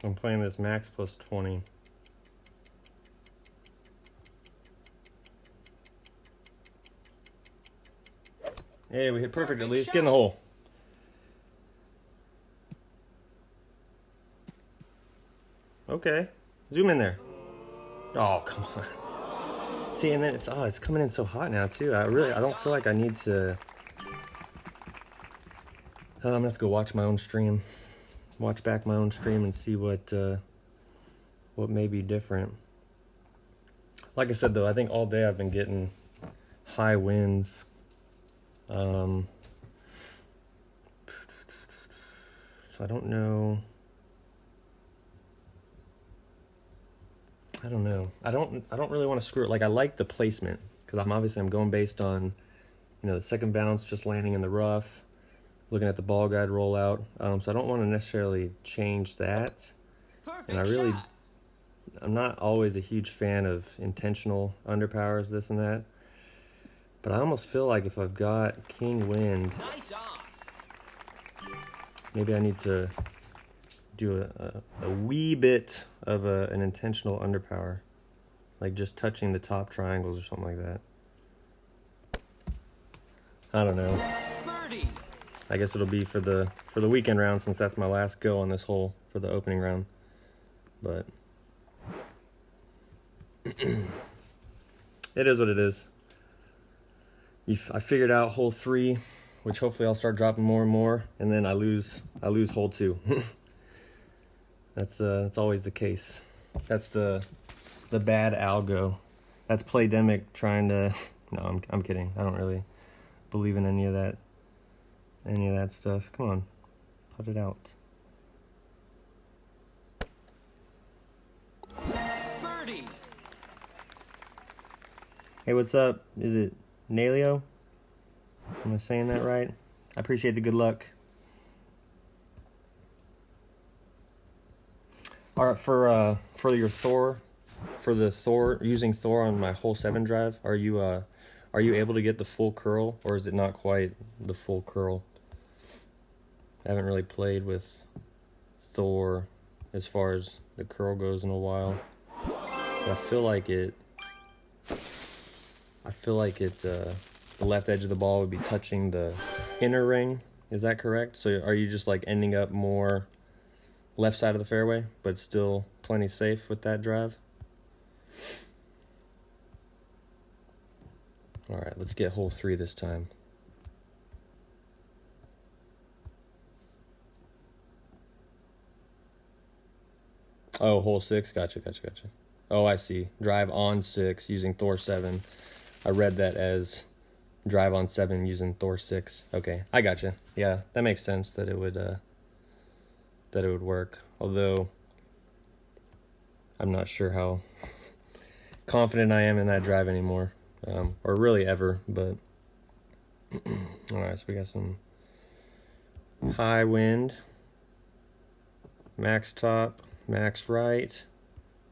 I'm playing this max plus 20. Hey, we hit perfect at least. Get in the hole. Okay. Zoom in there. Oh, come on. See, and then it's coming in so hot now too. I don't feel like I need to. I'm gonna have to go watch my own stream. Watch back my own stream and see what may be different. Like I said though, I think all day I've been getting high winds. So I don't know. I don't know. I don't really want to screw it. Like, I like the placement because I'm going based on, the second bounce just landing in the rough, looking at the ball guide roll out. So I don't want to necessarily change that. Perfect And shot. I'm not always a huge fan of intentional underpowers, this and that. But I almost feel like if I've got king wind, Nice on. maybe I need to do a wee bit of an intentional underpower. Like just touching the top triangles or something like that. I don't know. Birdie. I guess it'll be for the weekend round since that's my last go on this hole for the opening round. But it is what it is. I figured out hole 3, which hopefully I'll start dropping more and more, and then I lose hole 2. That's always the case. That's the bad algo. That's Playdemic trying to. No, I'm kidding. I don't really believe in any of that stuff. Come on, put it out. Birdie. Hey, what's up? Is it Nalio? Am I saying that right? I appreciate the good luck. All right, for your Thor, for the Thor, using Thor on my hole 7 drive, are you able to get the full curl, or is it not quite the full curl? I haven't really played with Thor as far as the curl goes in a while. But I feel like the left edge of the ball would be touching the inner ring. Is that correct? So are you just like ending up more left side of the fairway, but still plenty safe with that drive? All right, let's get hole 3 this time. Oh, hole 6. Gotcha. Oh, I see. Drive on 6 using Thor 7. I read that as drive on 7 using Thor 6. Okay, I gotcha. Yeah, that makes sense that it would work. Although I'm not sure how confident I am in that drive anymore, or really ever. But all right, so we got some high wind, max top, max right,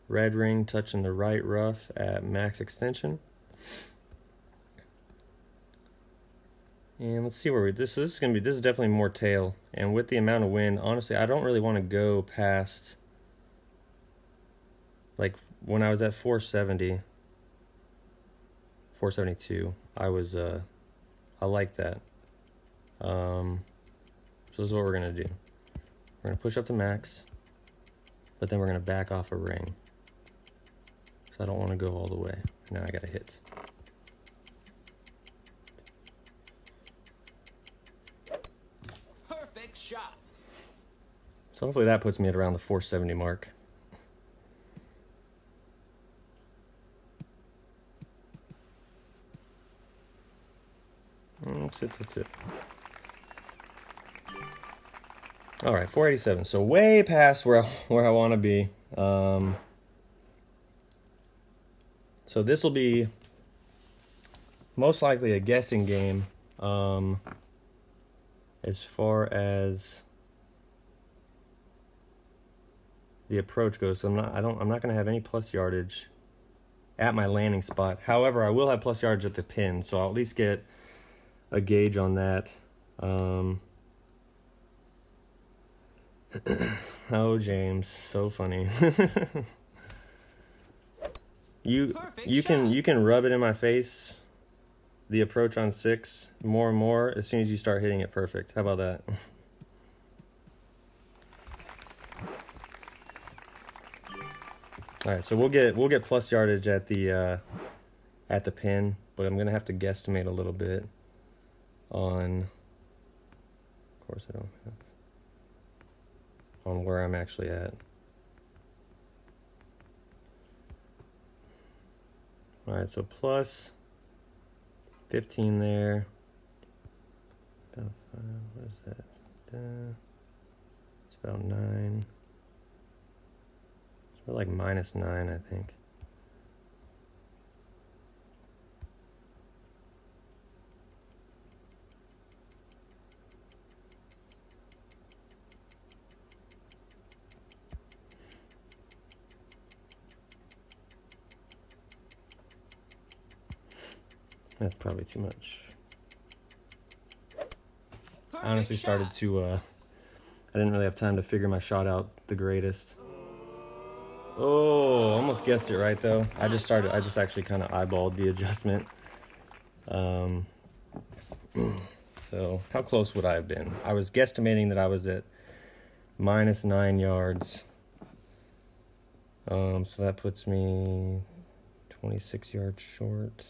red ring touching the right rough at max extension. And let's see where this is definitely more tail. And with the amount of wind, honestly, I don't really want to go past, like when I was at 470, 472, I like that. So this is what we're gonna do. We're gonna push up to max, but then we're gonna back off a ring. So I don't want to go all the way. Now I gotta hit. Perfect shot. So hopefully that puts me at around the 470 mark. That's it. All right, 487. So way past where I want to be. So this will be most likely a guessing game. As far as the approach goes, so I'm not going to have any plus yardage at my landing spot. However, I will have plus yardage at the pin, so I'll at least get a gauge on that. Oh, James, so funny. you can rub it in my face, the approach on 6, more and more as soon as you start hitting it perfect. How about that? All right, so we'll get plus yardage at the pin, but I'm gonna have to guesstimate a little bit on. Of course, I don't have on where I'm actually at. All right, so plus 15 there. About 5. What is that? It's about 9. It's about like -9, I think. That's probably too much. Perfect I honestly started shot. to, I didn't really have time to figure my shot out the greatest. Oh, almost guessed it right though. I just actually kind of eyeballed the adjustment. So how close would I have been? I was guesstimating that I was at -9 yards. So that puts me 26 yards short.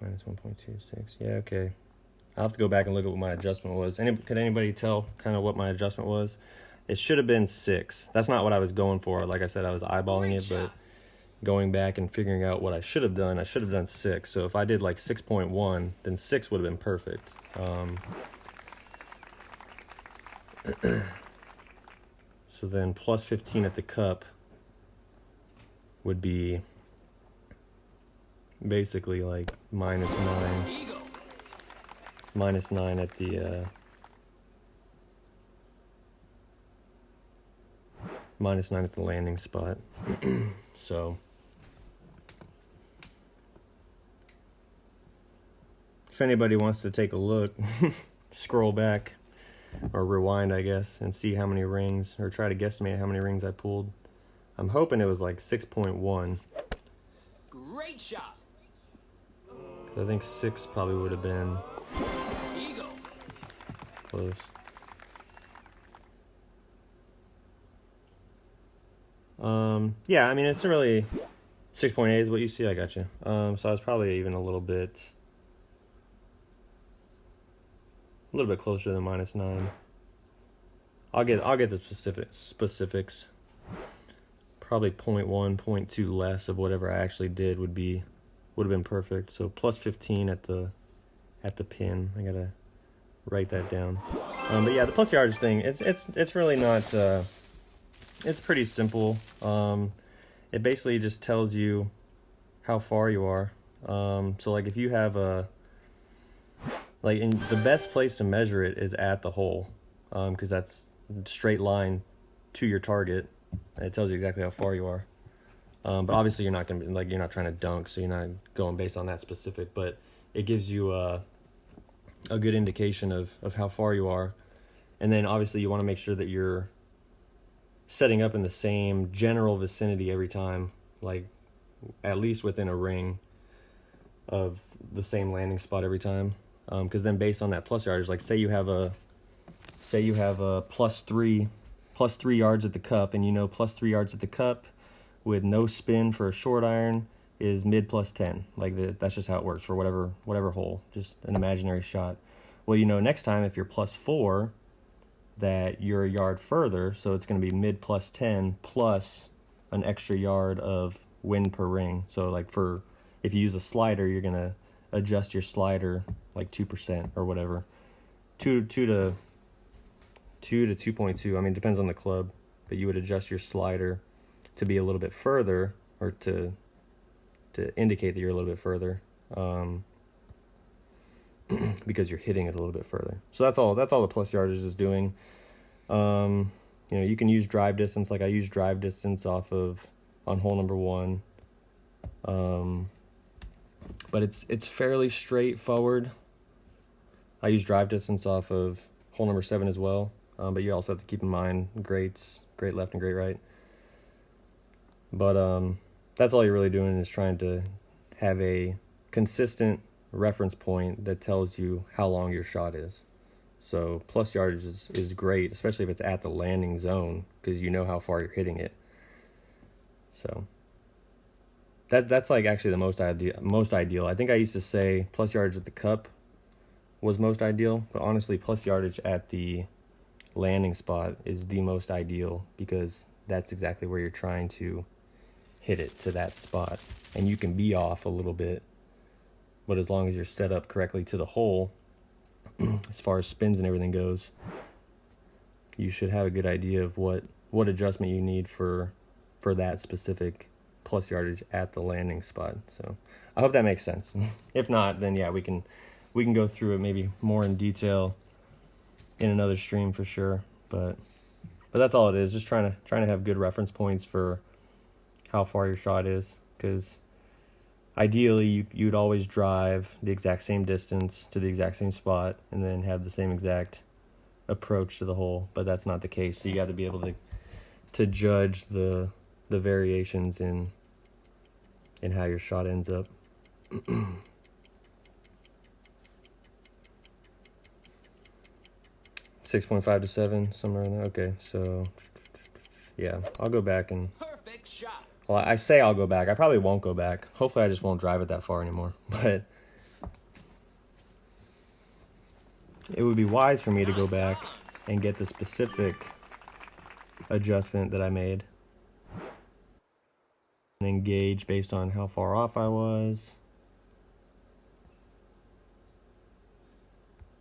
-1.26. Yeah, okay. I'll have to go back and look at what my adjustment was. Could anybody tell kind of what my adjustment was? It should have been 6. That's not what I was going for. Like I said, I was eyeballing Great it, but shot. going back and figuring out what I should have done 6. So if I did like 6.1, then 6 would have been perfect. So then plus 15 at the cup would be basically like -9. Eagle. -9 at the -9 at the landing spot. So if anybody wants to take a look, scroll back or rewind, I guess, and see how many rings, or try to guesstimate how many rings I pulled. I'm hoping it was like 6.1, Great shot. because I think 6 probably would have been Eagle. close. Yeah, I mean, it's really 6.8 is what you see. I got you. So I was probably even a little bit closer than -9. I'll get the specifics. Probably 0.1, 0.2 less of whatever I actually did would have been perfect. So plus 15 at the pin. I gotta write that down. But yeah, the plus yardage thing, it's really not. It's pretty simple. It basically just tells you how far you are. So like if you have the best place to measure it is at the hole, because that's straight line to your target. And it tells you exactly how far you are. But obviously you're not gonna be, like, you're not trying to dunk, so you're not going based on that specific. But it gives you a good indication of how far you are. And then obviously you want to make sure that you're setting up in the same general vicinity every time, like at least within a ring of the same landing spot every time. Because then based on that plus yardage, like say you have a plus 3 yards at the cup, and you know plus 3 yards at the cup with no spin for a short iron is mid plus 10. Like that's just how it works for whatever hole, just an imaginary shot. Well, you know, next time if you're plus 4, that you're a yard further, so it's going to be mid plus 10 plus an extra yard of wind per ring. So like if you use a slider, you're going to adjust your slider like 2% or whatever, 2 to 2.2. I mean, it depends on the club, but you would adjust your slider to be a little bit further, or to indicate that you're a little bit further, because you're hitting it a little bit further. So that's all the plus yardage is doing. You know, you can use drive distance, like I use drive distance on hole number 1. But it's fairly straightforward. I use drive distance off of hole number 7 as well. But you also have to keep in mind great left and great right. But that's all you're really doing, is trying to have a consistent reference point that tells you how long your shot is. So plus yardage is great, especially if it's at the landing zone, because you know how far you're hitting it. So that's like actually the most ideal. I think I used to say plus yardage at the cup was most ideal, but honestly plus yardage at the landing spot is the most ideal, because that's exactly where you're trying to hit it, to that spot. And you can be off a little bit, but as long as you're set up correctly to the hole, as far as spins and everything goes, you should have a good idea of what adjustment you need for that specific plus yardage at the landing spot. So I hope that makes sense. If not, then yeah, we can go through it maybe more in detail in another stream for sure. But that's all it is, just trying to have good reference points for how far your shot is, because ideally you'd always drive the exact same distance to the exact same spot and then have the same exact approach to the hole, but that's not the case. So you got to be able to judge the variations in how your shot ends up. 6.5 to 7, somewhere in there. Okay, so yeah, I'll go back and. Perfect shot. Well, I say I'll go back. I probably won't go back. Hopefully, I just won't drive it that far anymore. But it would be wise for me to go back and get the specific adjustment that I made and then gauge based on how far off I was,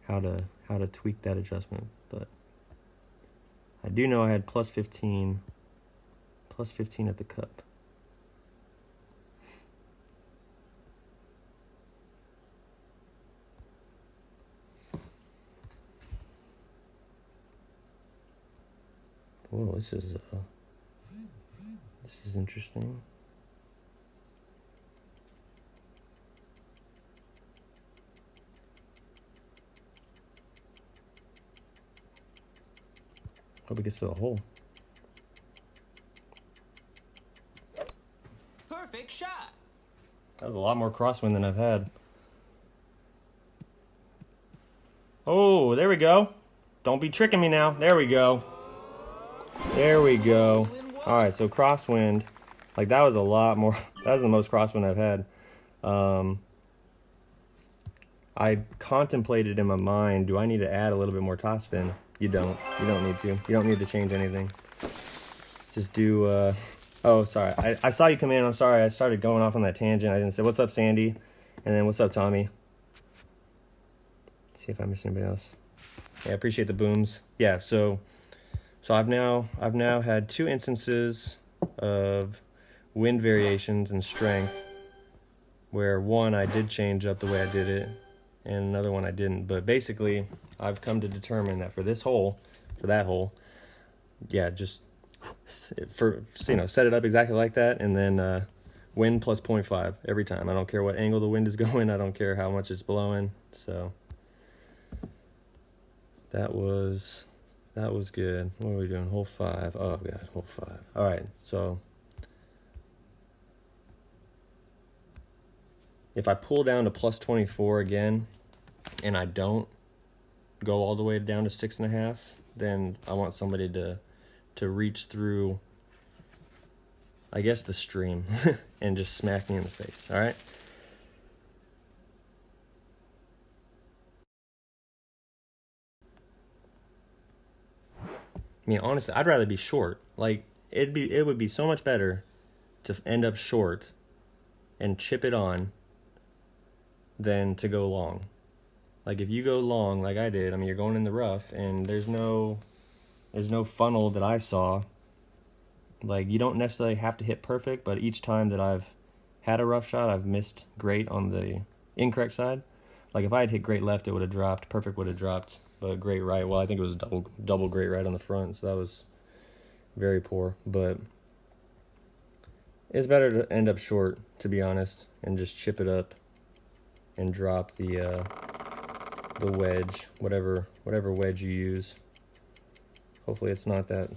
how to tweak that adjustment. But I do know I had plus 15 at the cup. Whoa, this is interesting. Hope it gets to the hole. Perfect shot. That was a lot more crosswind than I've had. Oh, there we go. Don't be tricking me now. There we go. There we go. All right, so crosswind. Like, that was a lot more. That was the most crosswind I've had. I contemplated in my mind, do I need to add a little bit more topspin? You don't. You don't need to. You don't need to change anything. Just do, oh, sorry. I saw you come in. I'm sorry. I started going off on that tangent. I didn't say, what's up, Sandy? And then, what's up, Tommy? See if I missed anybody else. Yeah, I appreciate the booms. Yeah, so I've now had 2 instances of wind variations and strength where one I did change up the way I did it and another one I didn't. But basically, I've come to determine that for this hole, for that hole, yeah, just set it up exactly like that, and then wind plus 0.5 every time. I don't care what angle the wind is going. I don't care how much it's blowing. So that was good. What are we doing? Hole 5. Oh god, hole 5. All right, so if I pull down to plus 24 again, and I don't go all the way down to 6.5, then I want somebody to reach through, I guess, the stream and just smack me in the face. All right. I mean, honestly, I'd rather be short. Like, it would be so much better to end up short and chip it on than to go long. Like, if you go long like I did, I mean, you're going in the rough and there's no funnel that I saw. Like, you don't necessarily have to hit perfect, but each time that I've had a rough shot, I've missed great on the incorrect side. Like, if I had hit great left, it would have dropped. Perfect would have dropped. But great right, well, I think it was double great right on the front, so that was very poor. But it's better to end up short, to be honest, and just chip it up and drop the wedge, whatever wedge you use. Hopefully it's not that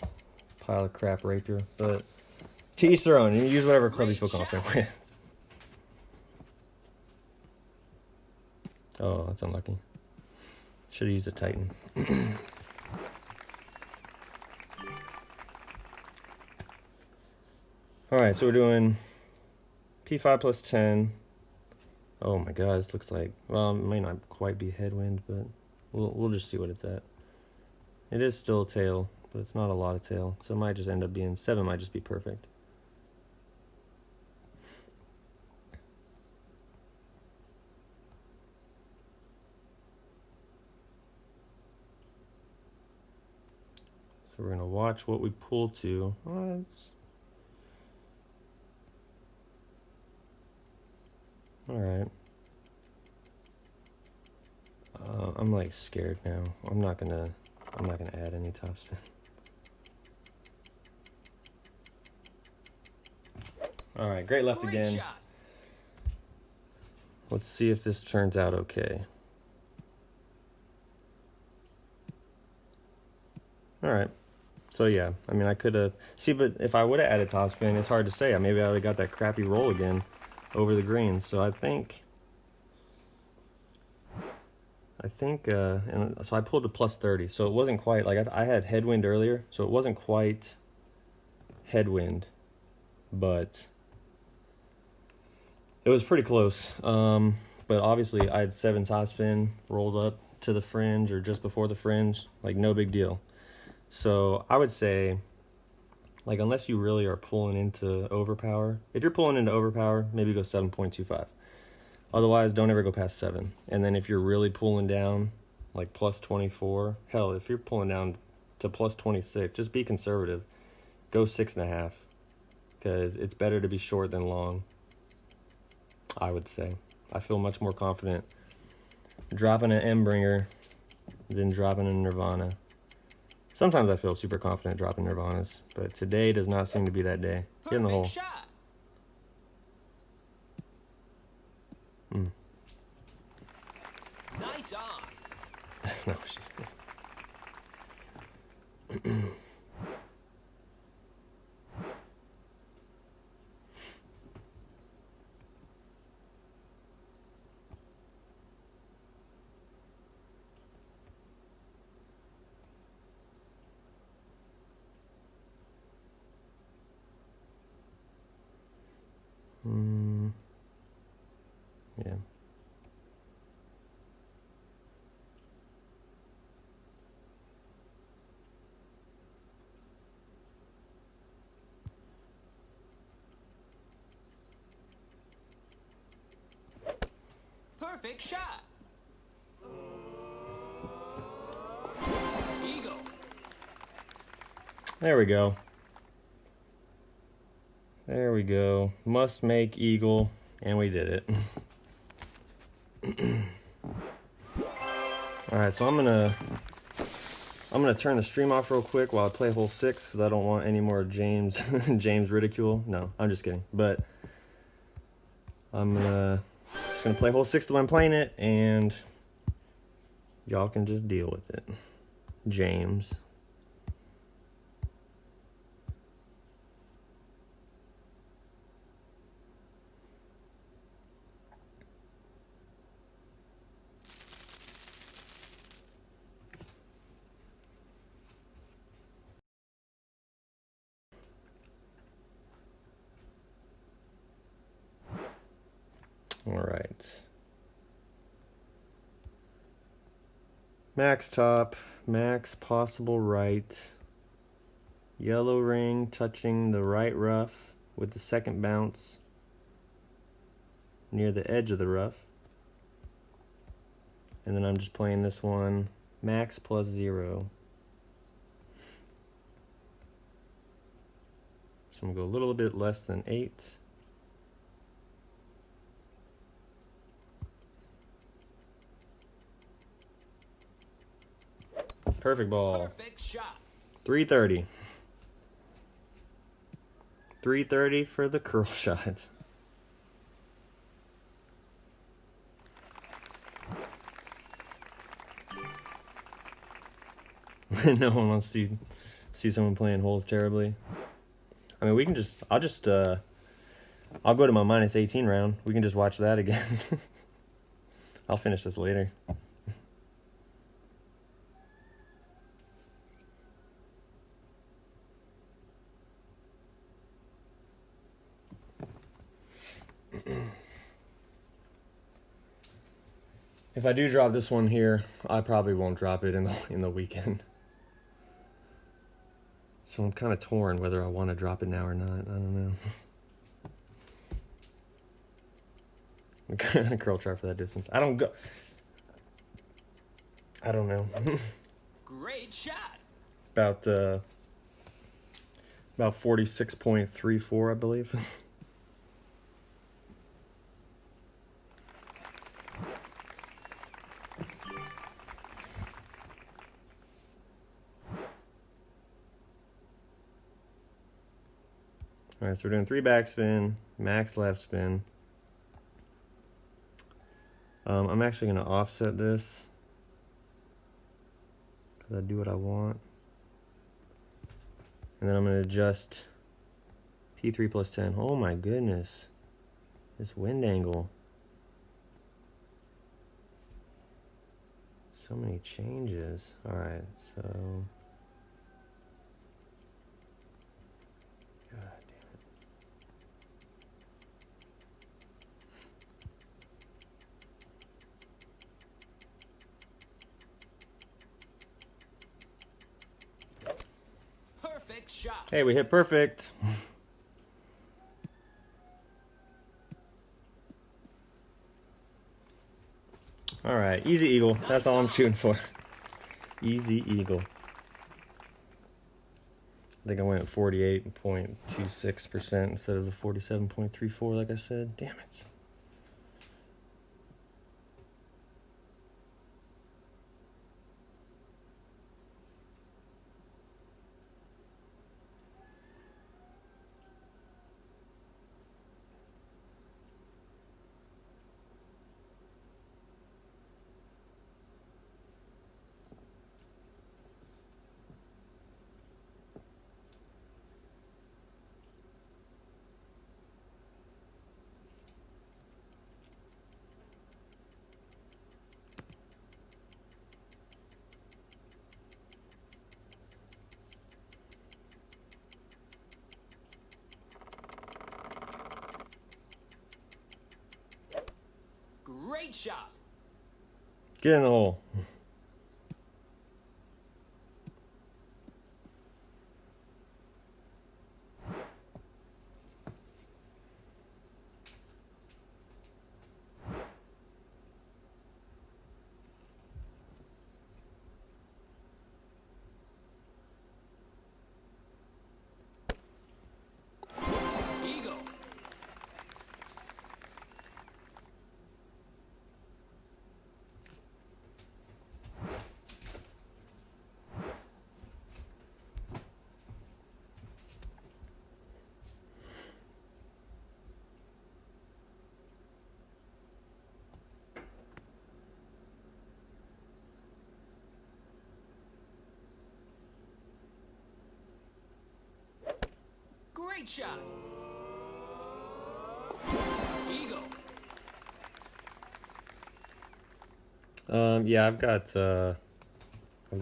pile of crap rapier, but to each their own. You use whatever club you feel confident with. Oh, that's unlucky. Should have used a Titan. Alright, so we're doing P5 plus 10. Oh my god, this looks like, well, it may not quite be headwind, but we'll just see what it's at. It is still a tail, but it's not a lot of tail, so it might just end up being 7, might just be perfect. So we're going to watch what we pull to. Oh, all right. I'm like scared now. I'm not gonna add any topspin. All right, great left again. Shot. Let's see if this turns out okay. All right. So yeah, I mean, I could have see, but if I would have added topspin, it's hard to say. Maybe I would have got that crappy roll again over the green. So I think, and so I pulled the plus 30. So it wasn't quite like I had headwind earlier, so it wasn't quite headwind, but it was pretty close. But obviously I had 7 topspin rolled up to the fringe or just before the fringe, like no big deal. So I would say, like, unless you really are pulling into overpower, if you're pulling into overpower, maybe go 7.25. Otherwise, don't ever go past 7. And then if you're really pulling down, like plus 24, hell, if you're pulling down to plus 26, just be conservative. Go 6.5, because it's better to be short than long, I would say. I feel much more confident dropping an M-bringer than dropping a Nirvana. Sometimes I feel super confident dropping Nirvanas, but today does not seem to be that day. Get in the hole. Perfect shot. Nice on. No, yeah. Perfect shot. Eagle. There we go. There we go. Must make eagle, and we did it. All right, so I'm gonna turn the stream off real quick while I play hole 6 because I don't want any more James James ridicule. No, I'm just kidding. But I'm just gonna play hole 6 while I'm playing it, and y'all can just deal with it. James. All right. Max top, max possible right. Yellow ring touching the right rough with the second bounce near the edge of the rough. And then I'm just playing this one max plus 0. So I'm gonna go a little bit less than 8. Perfect ball. Perfect shot. 330. 330 for the curl shot. No one wants to see someone playing holes terribly. I mean, we can just, I'll go to my minus 18 round. We can just watch that again. I'll finish this later. If I do drop this one here, I probably won't drop it in the weekend. So I'm kind of torn whether I want to drop it now or not. I don't know. I'm gonna curl chart for that distance. I don't know. Great shot. About 46.34, I believe. All right, so we're doing 3 backspin, max left spin. I'm actually going to offset this because I do what I want. And then I'm going to adjust P3 plus 10. Oh my goodness. This wind angle. So many changes. Alright, so... God damn it. Perfect shot. Hey, we hit perfect. All right, easy eagle. That's all I'm shooting for. Easy eagle. I think I went at 48.26% instead of the 47.34 like I said. Damn it. Great shot. Get in the hole. Eagle. Great shot. Eagle. Yeah, I've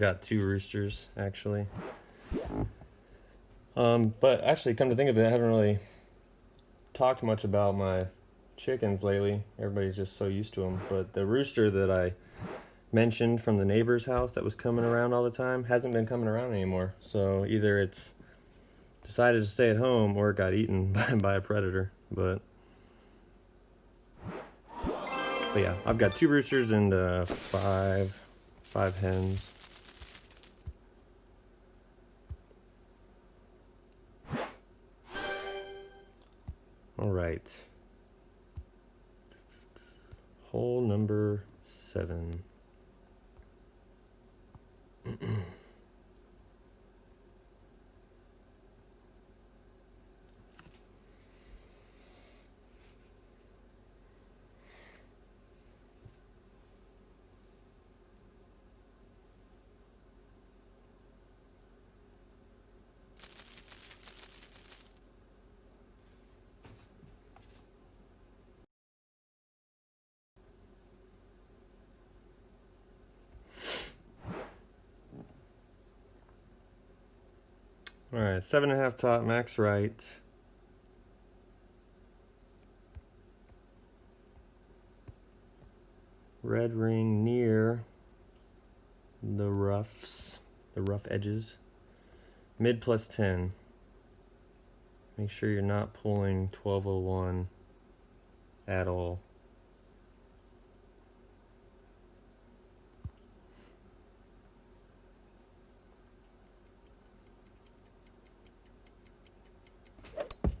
got two roosters actually. But actually, come to think of it, I haven't really talked much about my chickens lately. Everybody's just so used to them. But the rooster that I mentioned from the neighbor's house that was coming around all the time hasn't been coming around anymore. So either it's decided to stay at home or it got eaten by a predator. But yeah, I've got two roosters and five hens. All right. Hole number 7. All right, 7.5 top, max right. Red ring near the rough edges. Mid plus 10. Make sure you're not pulling 1201 at all.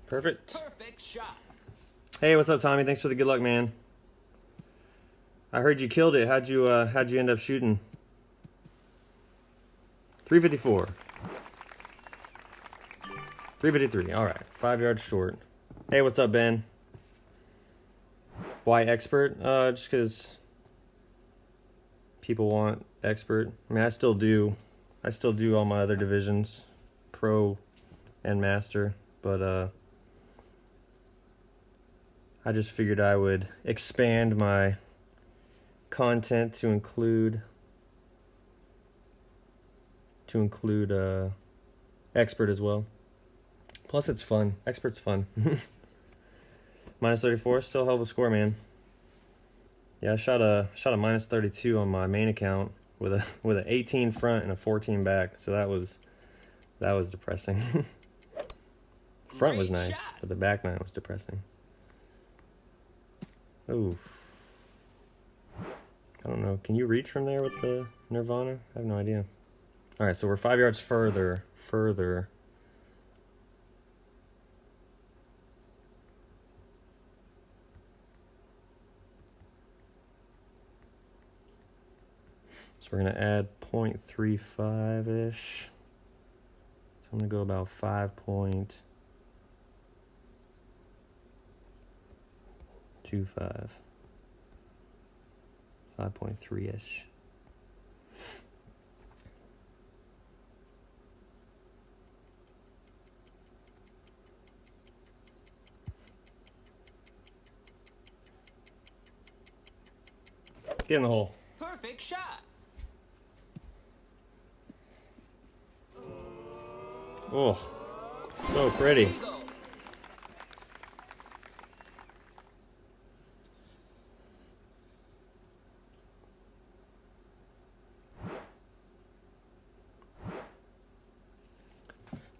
Perfect. Perfect shot. Hey, what's up, Tommy? Thanks for the good luck, man. I heard you killed it. How'd you end up shooting? 354. 353. All right, 5 yards short. Hey, what's up, Ben? Why expert? Just because people want expert. I mean, I still do all my other divisions, pro and master, but I just figured I would expand my content to include expert as well. Plus it's fun. Expert's fun. Minus 34, still hell of a score, man. Yeah, I shot a minus 32 on my main account with an 18 front and a 14 back, so that was depressing. Front was nice, but the back nine was depressing. Ooh. I don't know. Can you reach from there with the Nirvana? I have no idea. All right, so we're 5 yards further. So we're gonna add 0.35-ish. So I'm gonna go about 5.25. 5.3-ish. Get in the hole. Perfect shot. Oh, so pretty. Eagle.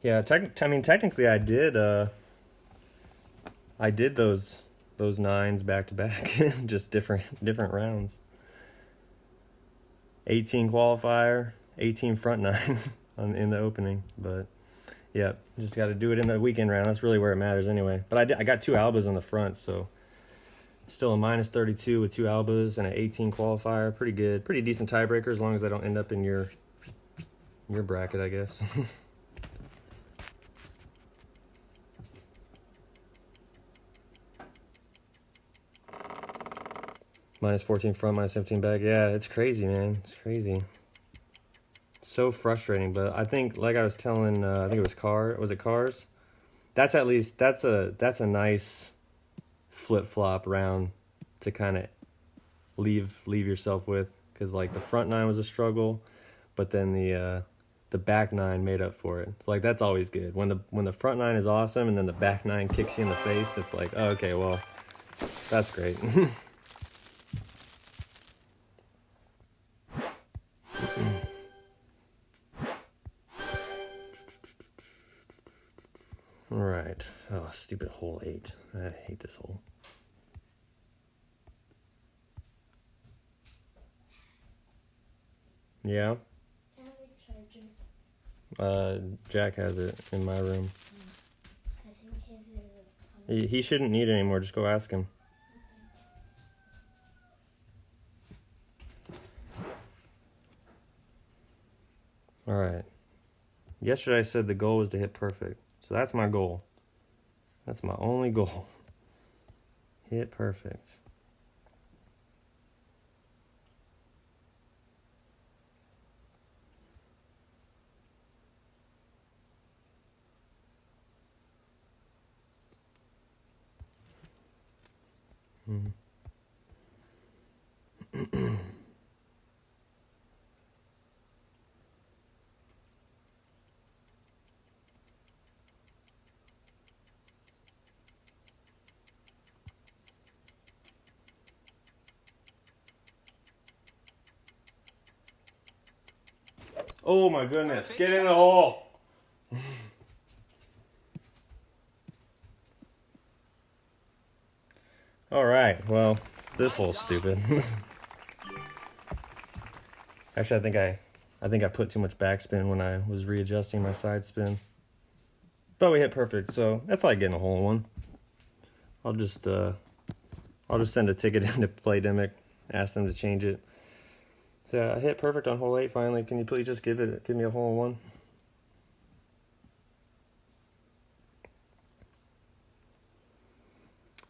Yeah, I mean, technically, I did those nines back to back, just different rounds. 18 qualifier, 18 front nine in the opening, but yeah, just got to do it in the weekend round. That's really where it matters anyway. But I got two albas on the front, so still a minus 32 with two albas and an 18 qualifier. Pretty good, pretty decent tiebreaker as long as I don't end up in your bracket, I guess. Minus 14 front, minus 17 back. Yeah, it's crazy, man. It's crazy. It's so frustrating, but I think, like I was telling, I think it was Cars? That's at least, that's a nice flip-flop round to kind of leave yourself with, because like the front nine was a struggle, but then the back nine made up for it. It's like, that's always good. When the front nine is awesome and then the back nine kicks you in the face, it's like, oh, okay, well, that's great. All right. Oh, stupid hole 8. I hate this hole. Yeah. Jack has it in my room. He shouldn't need it anymore. Just go ask him. All right. Yesterday I said the goal was to hit perfect. So that's my goal. That's my only goal. Hit perfect. Oh my goodness, get in the hole. All right, well, this hole's stupid. Actually, I think I put too much backspin when I was readjusting my side spin. But we hit perfect, so that's like getting a hole in one. I'll just send a ticket in to Playdemic, ask them to change it. So I hit perfect on hole 8 finally. Can you please just give me a hole in one?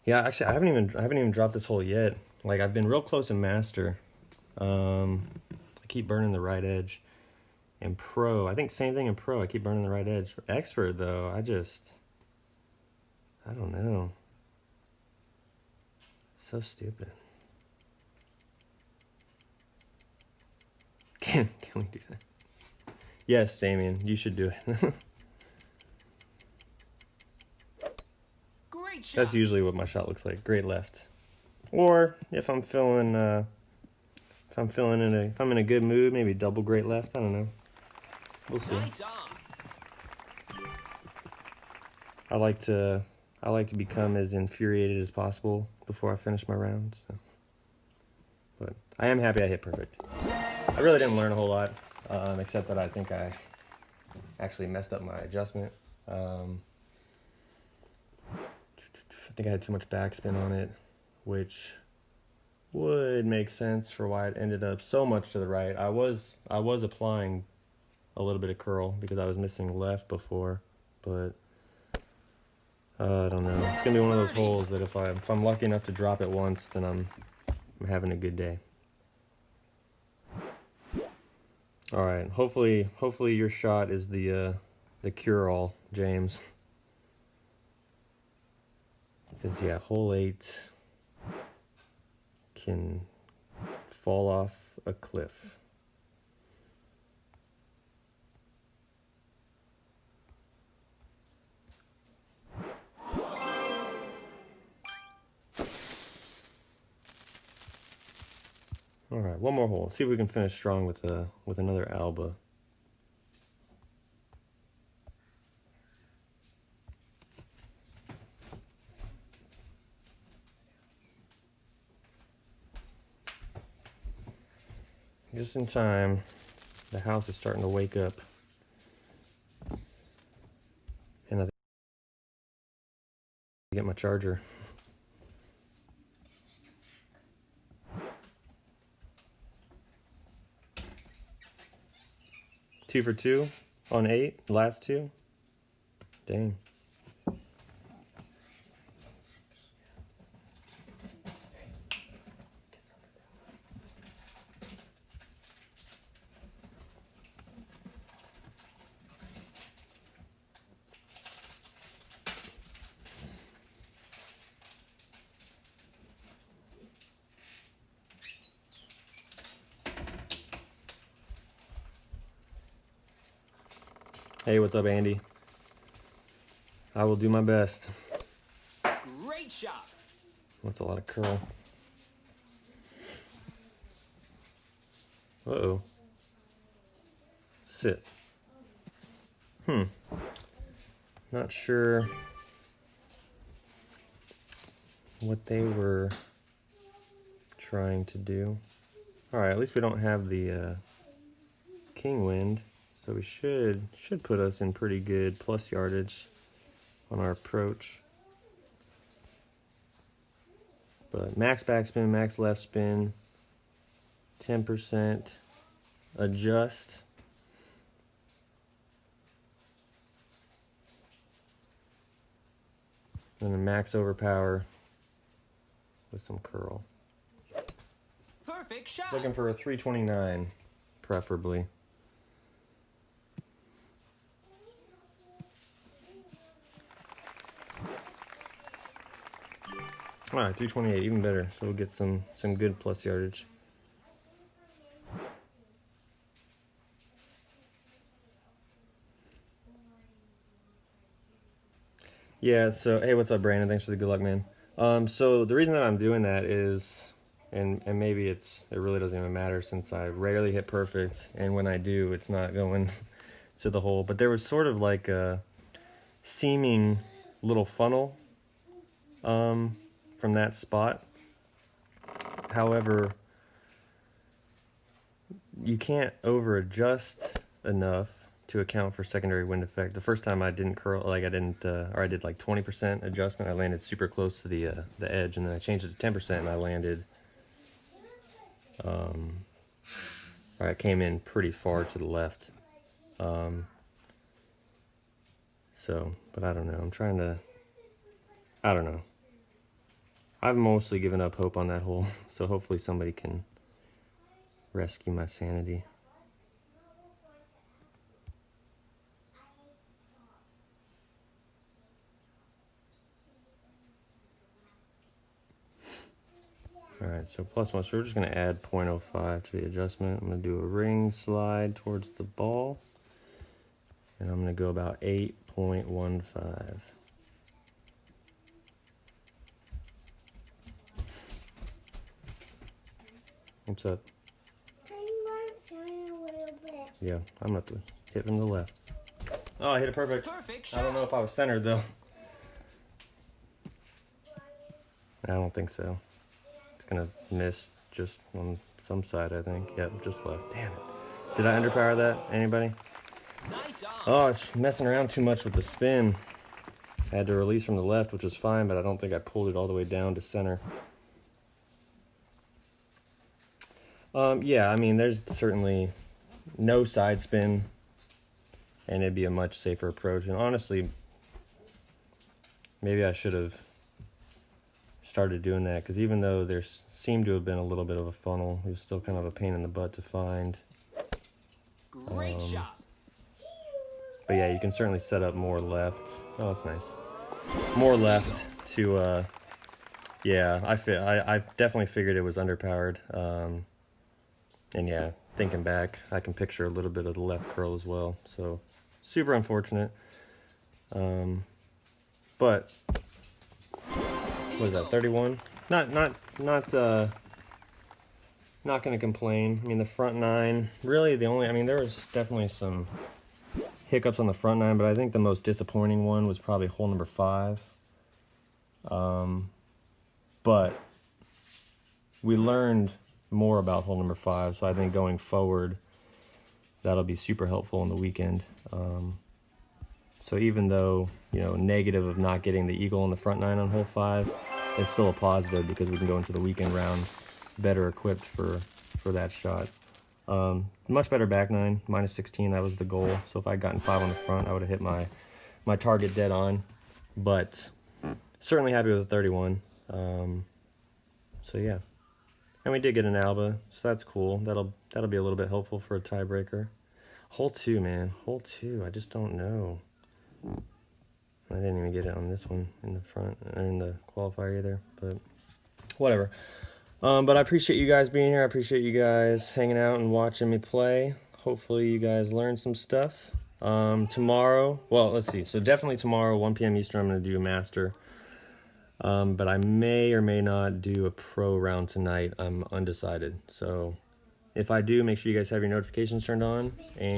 Yeah, actually I haven't even dropped this hole yet. Like, I've been real close in master. keep burning the right edge. And pro, I think same thing in pro. I keep burning the right edge. Expert though, I don't know. So stupid. Can we do that? Yes, Damien, you should do it. Great shot. That's usually what my shot looks like. Great left. Or if I'm feeling if I'm in a good mood, maybe double great left. I don't know. We'll see. Nice on. I like to become as infuriated as possible before I finish my rounds. So. But I am happy I hit perfect. I really didn't learn a whole lot, except that I think I actually messed up my adjustment. I think I had too much backspin on it, which would make sense for why it ended up so much to the right. I was applying a little bit of curl because I was missing left before, but I don't know. It's gonna be one of those holes that if I'm lucky enough to drop it once, then I'm having a good day. All right. Hopefully your shot is the cure-all, James. Because yeah, hole 8 can fall off a cliff. All right, one more hole. See if we can finish strong with another Alba. Just in time. The house is starting to wake up. And I get my charger. Two for two on 8, last 2. Dang. Hey, what's up, Andy? I will do my best. Great shot. That's a lot of curl. Uh-oh. Sit. Not sure what they were trying to do. All right, at least we don't have the king wind. So we should put us in pretty good plus yardage on our approach. But max backspin, max left spin, 10%, adjust. And a max overpower with some curl. Perfect shot. Looking for a 329, preferably. All right, 328, even better. So we'll get some good plus yardage. Yeah, so hey, what's up, Brandon? Thanks for the good luck, man. So the reason that I'm doing that is, and maybe it really doesn't even matter since I rarely hit perfect, and when I do, it's not going to the hole. But there was sort of like a seeming little funnel from that spot. However, you can't over adjust enough to account for secondary wind effect. The first time I didn't curl, like I did like 20% adjustment. I landed super close to the edge, and then I changed it to 10%, and I landed. I came in pretty far to the left. So, but I don't know. I don't know. I've mostly given up hope on that hole, so hopefully somebody can rescue my sanity. Alright, so +1, so we're just going to add 0.05 to the adjustment. I'm going to do a ring slide towards the ball, and I'm going to go about 8.15. What's up? Yeah, I'm going to have to hit from the left. Oh, I hit it perfect. Perfect I don't know shot. if I was centered, though. I don't think so. It's going to miss just on some side, I think. Yep, just left. Damn it. Did I underpower that? Anybody? Nice on. Oh, it's messing around too much with the spin. I had to release from the left, which was fine, but I don't think I pulled it all the way down to center. Yeah, I mean, there's certainly no side spin, and it'd be a much safer approach. And honestly, maybe I should have started doing that, because even though there seemed to have been a little bit of a funnel, it was still kind of a pain in the butt to find. Great shot. But yeah, you can certainly set up more left. Oh, that's nice. More left to, yeah, I definitely figured it was underpowered. And yeah, thinking back, I can picture a little bit of the left curl as well. So super unfortunate. But what is that, 31? Not gonna complain. I mean, the front nine, really the only, I mean, there was definitely some hiccups on the front nine, but I think the most disappointing one was probably hole number 5. But we learned more about hole number 5, so I think going forward, that'll be super helpful in the weekend. So even though, you know, negative of not getting the eagle on the front nine on hole 5, it's still a positive because we can go into the weekend round better equipped for that shot. Much better back nine, -16, that was the goal. So if I'd gotten 5 on the front, I would have hit my target dead on. But certainly happy with the 31. So yeah. And we did get an Alba, so that's cool. That'll be a little bit helpful for a tiebreaker. Hole 2, man. Hole 2, I just don't know. I didn't even get it on this one in the front, or in the qualifier either, but whatever. But I appreciate you guys being here. I appreciate you guys hanging out and watching me play. Hopefully you guys learned some stuff. Tomorrow, well, let's see. So definitely tomorrow, 1 p.m. Eastern, I'm going to do a master. But I may or may not do a pro round tonight. I'm undecided. So if I do, make sure you guys have your notifications turned on. And